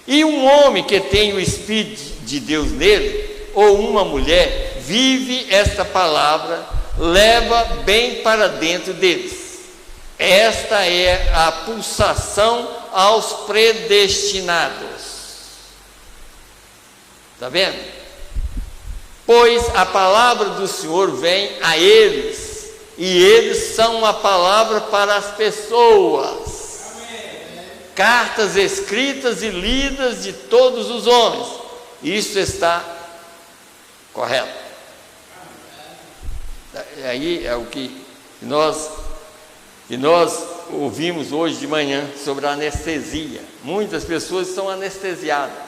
E um homem que tem o Espírito de Deus nele, ou uma mulher, vive esta palavra, leva bem para dentro deles. Esta é a pulsação aos predestinados. Está vendo? Pois a palavra do Senhor vem a eles, e eles são a palavra para as pessoas. Cartas escritas e lidas de todos os homens. Isso está correto. Aí é o que nós ouvimos hoje de manhã sobre a anestesia. Muitas pessoas são anestesiadas.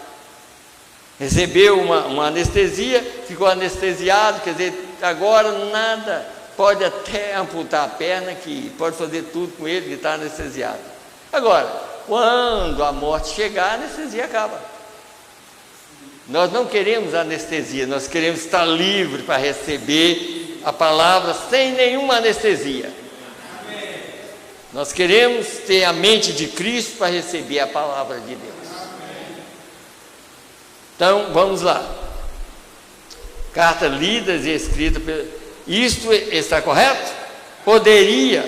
Recebeu uma anestesia, ficou anestesiado, quer dizer, agora nada, pode até amputar a perna, que pode fazer tudo com ele, que está anestesiado. Agora, quando a morte chegar, a anestesia acaba. Nós não queremos anestesia, nós queremos estar livre para receber a palavra sem nenhuma anestesia. Nós queremos ter a mente de Cristo para receber a palavra de Deus. Então, vamos lá. Cartas lidas e escritas. Isto está correto? Poderia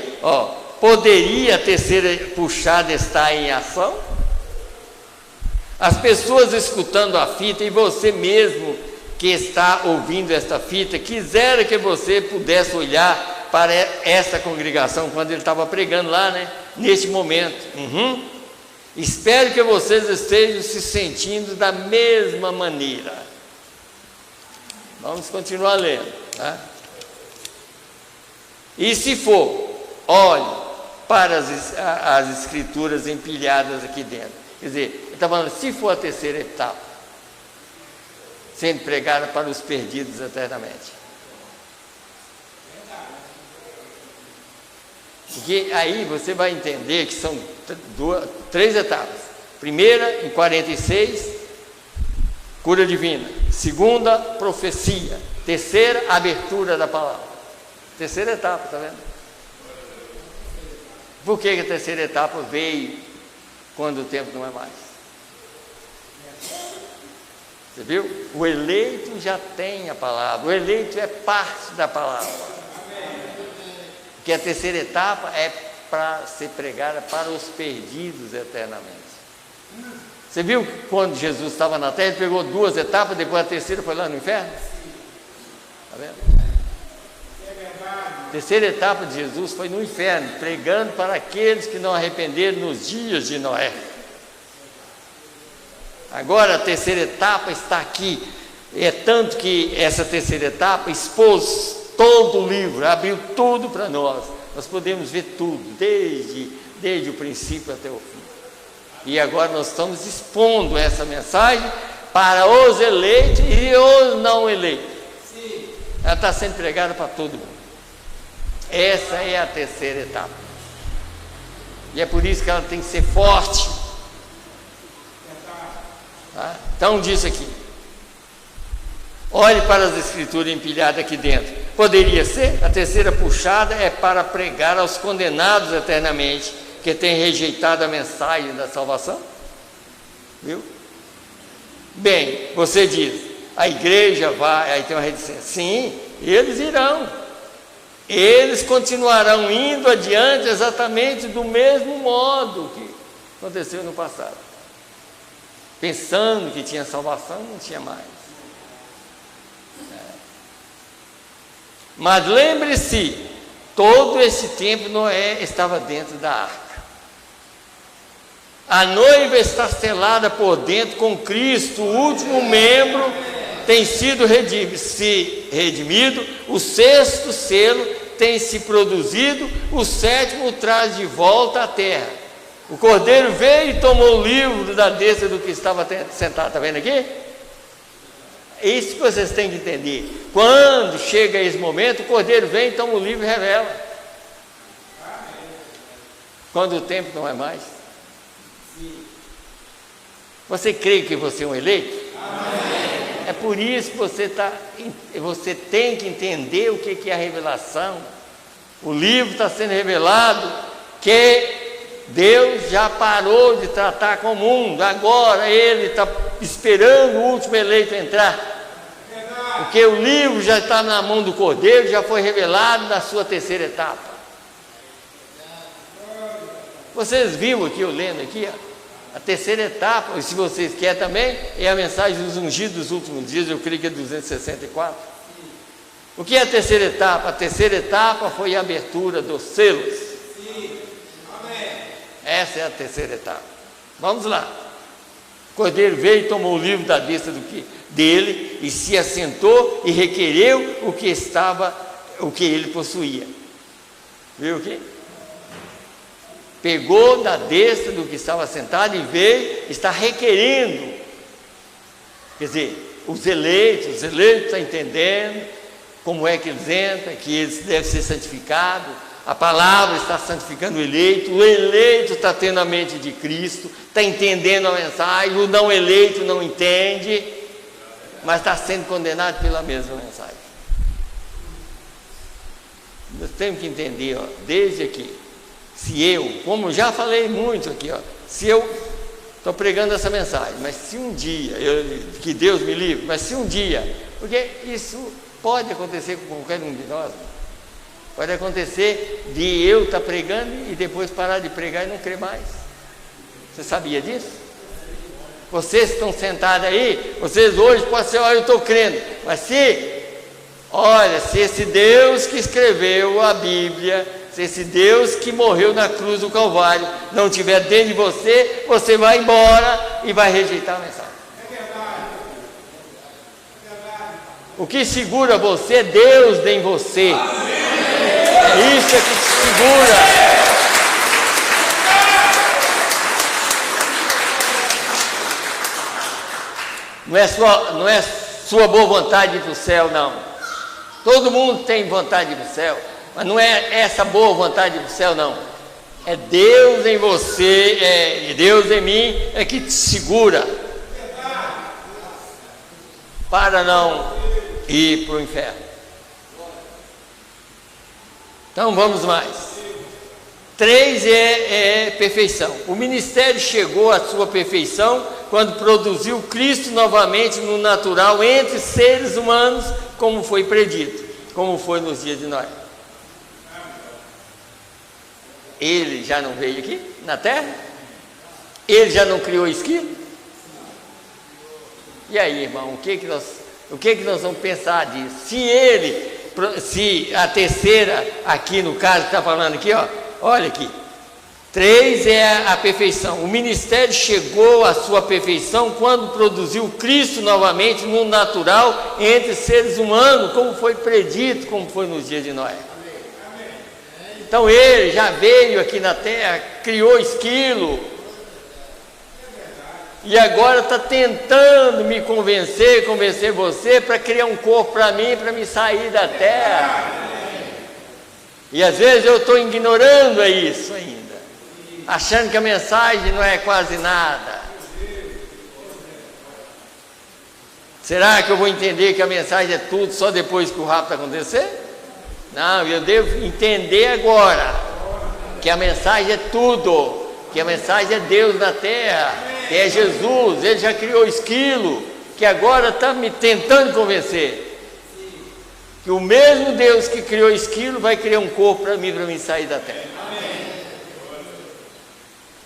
a terceira puxada estar em ação? As pessoas escutando a fita, e você mesmo que está ouvindo esta fita, quisera que você pudesse olhar para essa congregação quando ele estava pregando lá, né? Neste momento. Espero que vocês estejam se sentindo da mesma maneira. Vamos continuar lendo, tá? E se for, olhe para as escrituras empilhadas aqui dentro. Quer dizer, ele está falando, se for a terceira etapa, sendo pregada para os perdidos eternamente. Porque aí você vai entender que são três etapas. Primeira, em 46, cura divina. Segunda, profecia. Terceira, abertura da palavra. Terceira etapa, está vendo? Por que a terceira etapa veio quando o tempo não é mais? Você viu? O eleito já tem a palavra. O eleito é parte da palavra. Porque a terceira etapa é para ser pregada para os perdidos eternamente. Você viu que quando Jesus estava na terra, ele pegou duas etapas, depois a terceira foi lá no inferno? Está vendo? A terceira etapa de Jesus foi no inferno, pregando para aqueles que não arrependeram nos dias de Noé. Agora a terceira etapa está aqui. É tanto que essa terceira etapa expôs todo o livro, abriu tudo para nós. Nós podemos ver tudo, desde o princípio até o fim. E agora nós estamos expondo essa mensagem para os eleitos e os não eleitos. Ela está sendo pregada para todo mundo. Essa é a terceira etapa. E é por isso que ela tem que ser forte. Tá? Então diz aqui. Olhe para as escrituras empilhadas aqui dentro. Poderia ser? A terceira puxada é para pregar aos condenados eternamente, que têm rejeitado a mensagem da salvação. Viu? Bem, você diz, a igreja vai, aí tem uma reticência. Sim, eles irão. Eles continuarão indo adiante exatamente do mesmo modo que aconteceu no passado. Pensando que tinha salvação, não tinha mais. Mas lembre-se, todo esse tempo Noé estava dentro da arca. A noiva está selada por dentro com Cristo, o último membro tem sido redimido, o sexto selo tem se produzido, o sétimo traz de volta à terra. O cordeiro veio e tomou o livro da destra do que estava sentado, está vendo aqui? É isso que vocês têm que entender. Quando chega esse momento, o cordeiro vem, toma o livro e revela. Quando o tempo não é mais. Você crê que você é um eleito? Amém. É por isso que você tem que entender o que é a revelação. O livro está sendo revelado que Deus já parou de tratar com o mundo. Agora Ele está esperando o último eleito entrar. Porque o livro já está na mão do Cordeiro, já foi revelado na sua terceira etapa. Vocês viram aqui, eu lendo aqui, ó, a terceira etapa, e se vocês querem também, é a mensagem dos ungidos dos últimos dias, eu creio que é 264. O que é a terceira etapa? A terceira etapa foi a abertura dos selos. Essa é a terceira etapa. Vamos lá. O Cordeiro veio e tomou o livro da destra dele e se assentou e requereu o que ele possuía. Viu o quê? Pegou da destra do que estava sentado e veio, está requerendo. Quer dizer, os eleitos estão entendendo como é que eles entram, que eles devem ser santificados. A palavra está santificando o eleito está tendo a mente de Cristo, está entendendo a mensagem, o não eleito não entende, mas está sendo condenado pela mesma mensagem. Nós temos que entender, ó, desde aqui, se eu, como já falei muito aqui, ó, se eu estou pregando essa mensagem, mas se um dia, que Deus me livre, mas se um dia, porque isso pode acontecer com qualquer um de nós, pode acontecer de eu estar pregando e depois parar de pregar e não crer mais. Você sabia disso? Vocês estão sentados aí, vocês hoje podem ser, olha, eu estou crendo, mas se esse Deus que escreveu a Bíblia, se esse Deus que morreu na cruz do Calvário não estiver dentro de você, você vai embora e vai rejeitar a mensagem. O que segura você é Deus em você. Isso é que te segura. Não é sua boa vontade de ir para o céu, não. Todo mundo tem vontade de ir para o céu, mas não é essa boa vontade de ir para o céu, não. É Deus em você, e Deus em mim é que te segura para não ir para o inferno. Então vamos mais. 3 é perfeição. O ministério chegou à sua perfeição quando produziu Cristo novamente no natural entre seres humanos, como foi predito, como foi nos dias de Noé. Ele já não veio aqui na terra? Ele já não criou esquilo? E aí, irmão, o que nós vamos pensar disso? Se a terceira aqui no caso que está falando aqui, ó, olha aqui, 3 é a perfeição. O ministério chegou à sua perfeição quando produziu Cristo novamente no natural entre seres humanos, como foi predito, como foi nos dias de Noé. Então ele já veio aqui na terra, criou esquilo, e agora está tentando me convencer você para criar um corpo para me sair da terra. E às vezes eu estou ignorando isso ainda, achando que a mensagem não é quase nada. Será que eu vou entender que a mensagem é tudo só depois que o rapto acontecer? Não, eu devo entender agora que a mensagem é tudo, que a mensagem é Deus na terra, que é Jesus, Ele já criou o esquilo, que agora está me tentando convencer que o mesmo Deus que criou o esquilo vai criar um corpo para mim sair da terra.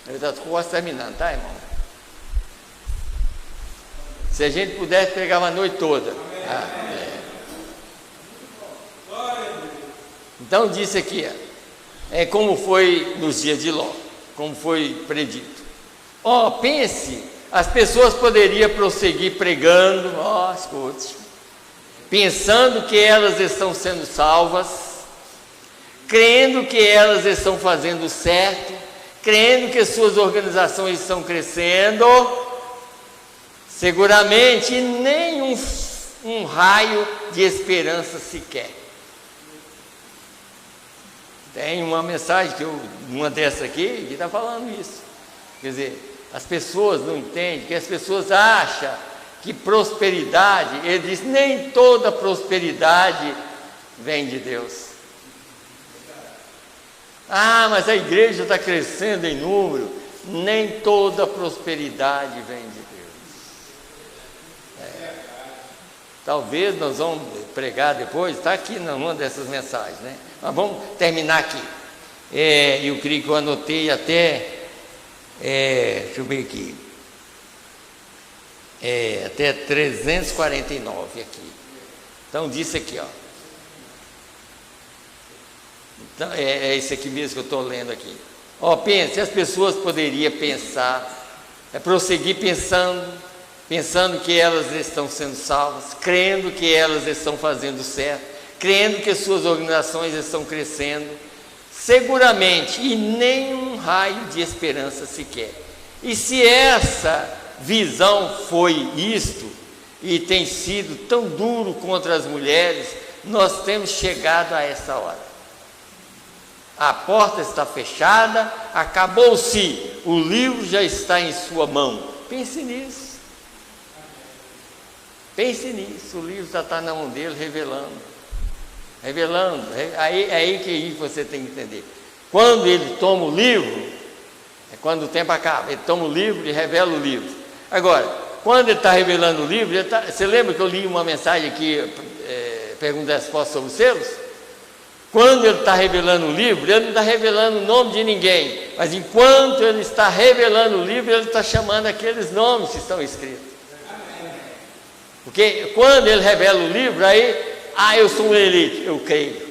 Eu estou quase terminando, tá, irmão? Se a gente pudesse pregar uma noite toda. Então disse aqui, é como foi nos dias de Ló, como foi predito. Pense, as pessoas poderiam prosseguir pregando, escute, pensando que elas estão sendo salvas, crendo que elas estão fazendo certo, crendo que suas organizações estão crescendo, seguramente nem um raio de esperança sequer. Tem uma mensagem, uma dessa aqui, que está falando isso. Quer dizer, as pessoas não entendem, que as pessoas acham que prosperidade, ele diz, nem toda prosperidade vem de Deus. Mas a igreja está crescendo em número, nem toda prosperidade vem de Deus. Talvez nós vamos pregar depois, está aqui numa dessas mensagens, né? Mas vamos terminar aqui. Eu creio que eu anotei até, deixa eu ver aqui, até 349 aqui. Então disse aqui, então, é isso aqui mesmo que eu estou lendo aqui. Pense, as pessoas poderiam pensar, prosseguir pensando que elas estão sendo salvas, crendo que elas estão fazendo certo, crendo que suas organizações estão crescendo, seguramente, e nenhum raio de esperança sequer. E se essa visão foi isto, e tem sido tão duro contra as mulheres, nós temos chegado a essa hora. A porta está fechada, acabou-se, o livro já está em sua mão. Pense nisso. Pense nisso, o livro já está na mão dele, revelando. Aí que você tem que entender. Quando ele toma o livro, é quando o tempo acaba, ele toma o livro e revela o livro. Agora, quando ele está revelando o livro, você lembra que eu li uma mensagem aqui, pergunta e resposta sobre os selos? Quando ele está revelando o livro, ele não está revelando o nome de ninguém, mas enquanto ele está revelando o livro, ele está chamando aqueles nomes que estão escritos. Porque quando ele revela o livro, aí, eu sou um eleito, eu creio.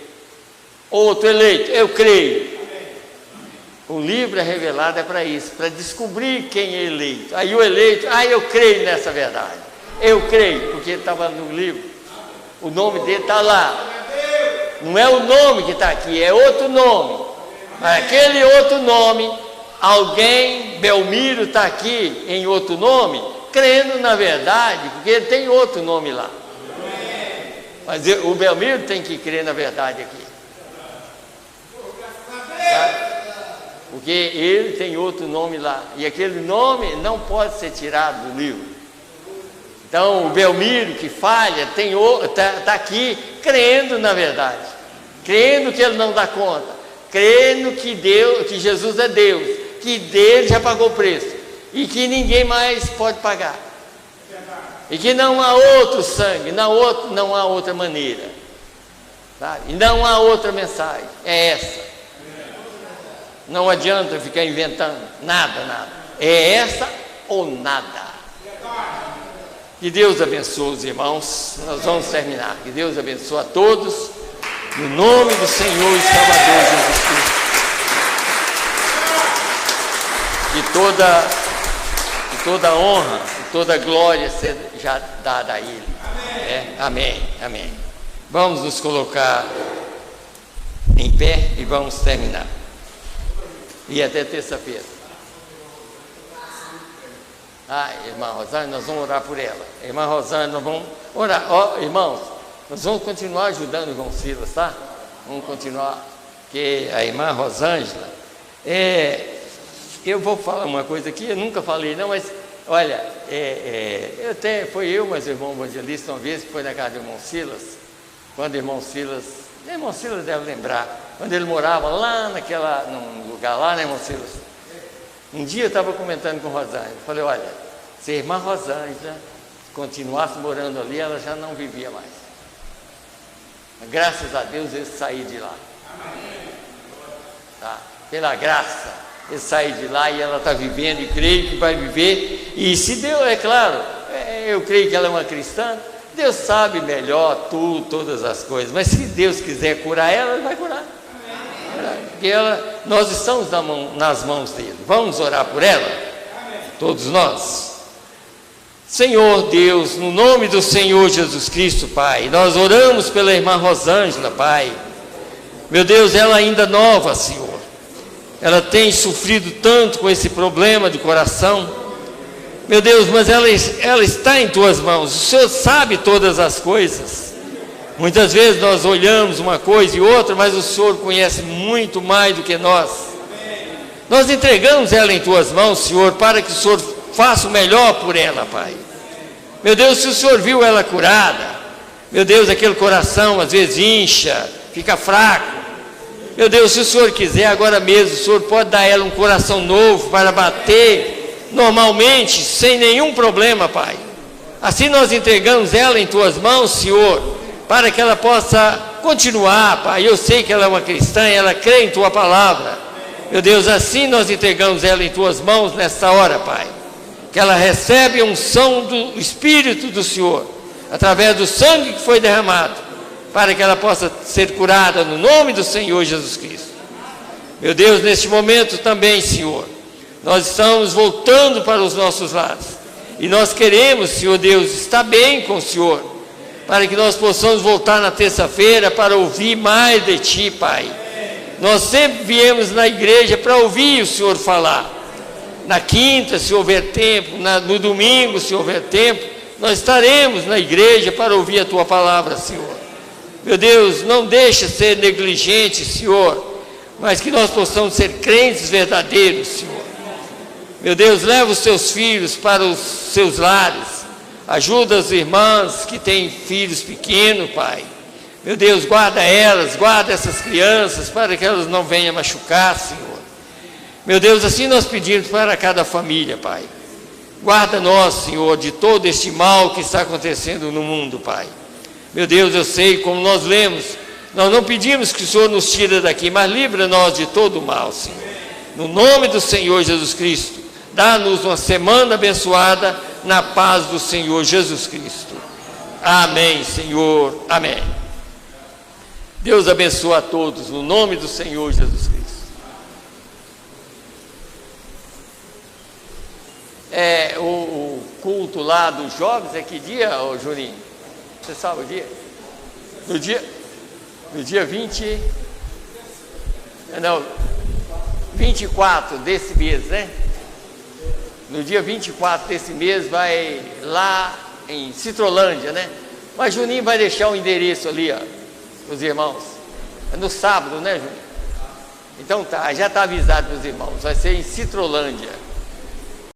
Outro eleito, eu creio. O livro é revelado para isso, para descobrir quem é eleito. Aí o eleito, eu creio nessa verdade. Eu creio, porque ele estava no livro. O nome dele está lá. Não é o nome que está aqui, é outro nome. Mas aquele outro nome, alguém, Belmiro está aqui em outro nome, crendo na verdade, porque ele tem outro nome lá. Mas o Belmiro tem que crer na verdade aqui. Tá? Porque ele tem outro nome lá. E aquele nome não pode ser tirado do livro. Então o Belmiro que falha está aqui crendo na verdade. Crendo que ele não dá conta. Crendo que Jesus é Deus. Que dele já pagou o preço. E que ninguém mais pode pagar. E que não há outro sangue, não há outra maneira. Sabe? E não há outra mensagem. É essa. Não adianta ficar inventando. Nada. É essa ou nada. Que Deus abençoe os irmãos. Nós vamos terminar. Que Deus abençoe a todos. No nome do Senhor e Salvador Jesus Cristo. Que toda honra, e toda glória seja dada a Ele. Amém. Vamos nos colocar em pé e vamos terminar. E até terça-feira. Irmã Rosane, nós vamos orar por ela. Irmã Rosane, nós vamos orar. Irmãos, nós vamos continuar ajudando o irmão Silas, tá? Vamos continuar. Porque a irmã Rosângela, eu vou falar uma coisa aqui, eu nunca falei não, mas Olha, foi eu, mas o irmão evangelista, uma vez que foi na casa do irmão Silas, quando o irmão Silas deve lembrar, quando ele morava lá num lugar lá, né, irmão Silas? Um dia eu estava comentando com Rosângela, eu falei, olha, se a irmã Rosângela continuasse morando ali, ela já não vivia mais. Graças a Deus ele saiu de lá. Tá? Pela graça, ele saiu de lá e ela está vivendo, e creio que vai viver. E se Deus, é claro, eu creio que ela é uma cristã, Deus sabe melhor todas as coisas, mas se Deus quiser curar ela, Ele vai curar. Porque nós estamos nas mãos dele. Vamos orar por ela? Todos nós. Senhor Deus, no nome do Senhor Jesus Cristo, Pai, nós oramos pela irmã Rosângela, Pai. Meu Deus, ela ainda nova, Senhor. Ela tem sofrido tanto com esse problema de coração. Meu Deus, mas ela está em Tuas mãos. O Senhor sabe todas as coisas. Muitas vezes nós olhamos uma coisa e outra, mas o Senhor conhece muito mais do que nós. Nós entregamos ela em Tuas mãos, Senhor, para que o Senhor faça o melhor por ela, Pai. Meu Deus, se o Senhor viu ela curada, meu Deus, aquele coração às vezes incha, fica fraco. Meu Deus, se o Senhor quiser, agora mesmo, o Senhor pode dar a ela um coração novo para bater normalmente, sem nenhum problema, Pai. Assim nós entregamos ela em Tuas mãos, Senhor, para que ela possa continuar, Pai. Eu sei que ela é uma cristã, ela crê em Tua palavra. Meu Deus, assim nós entregamos ela em Tuas mãos nesta hora, Pai. Que ela recebe a unção do Espírito do Senhor, através do sangue que foi derramado, para que ela possa ser curada no nome do Senhor Jesus Cristo. Meu Deus, neste momento também, Senhor, nós estamos voltando para os nossos lares, e nós queremos, Senhor Deus, estar bem com o Senhor, para que nós possamos voltar na terça-feira para ouvir mais de Ti, Pai. Nós sempre viemos na igreja para ouvir o Senhor falar. Na quinta, se houver tempo, no domingo, se houver tempo, nós estaremos na igreja para ouvir a Tua palavra, Senhor. Meu Deus, não deixa ser negligente, Senhor, mas que nós possamos ser crentes verdadeiros, Senhor. Meu Deus, leva os Teus filhos para os seus lares, ajuda as irmãs que têm filhos pequenos, Pai. Meu Deus, guarda elas, guarda essas crianças, para que elas não venham machucar, Senhor. Meu Deus, assim nós pedimos para cada família, Pai. Guarda nós, Senhor, de todo este mal que está acontecendo no mundo, Pai. Meu Deus, eu sei, como nós lemos, nós não pedimos que o Senhor nos tire daqui, mas livra nós de todo o mal, Senhor. No nome do Senhor Jesus Cristo, dá-nos uma semana abençoada na paz do Senhor Jesus Cristo. Amém, Senhor. Amém. Deus abençoe a todos, no nome do Senhor Jesus Cristo. O culto lá dos jovens é que dia, Juninho? Você sabe o dia? No dia 24 desse mês, né? No dia 24 desse mês vai lá em Citrolândia, né? Mas Juninho vai deixar o endereço ali, ó, para os irmãos. É no sábado, né, Juninho? Então tá, já está avisado para os irmãos, vai ser em Citrolândia.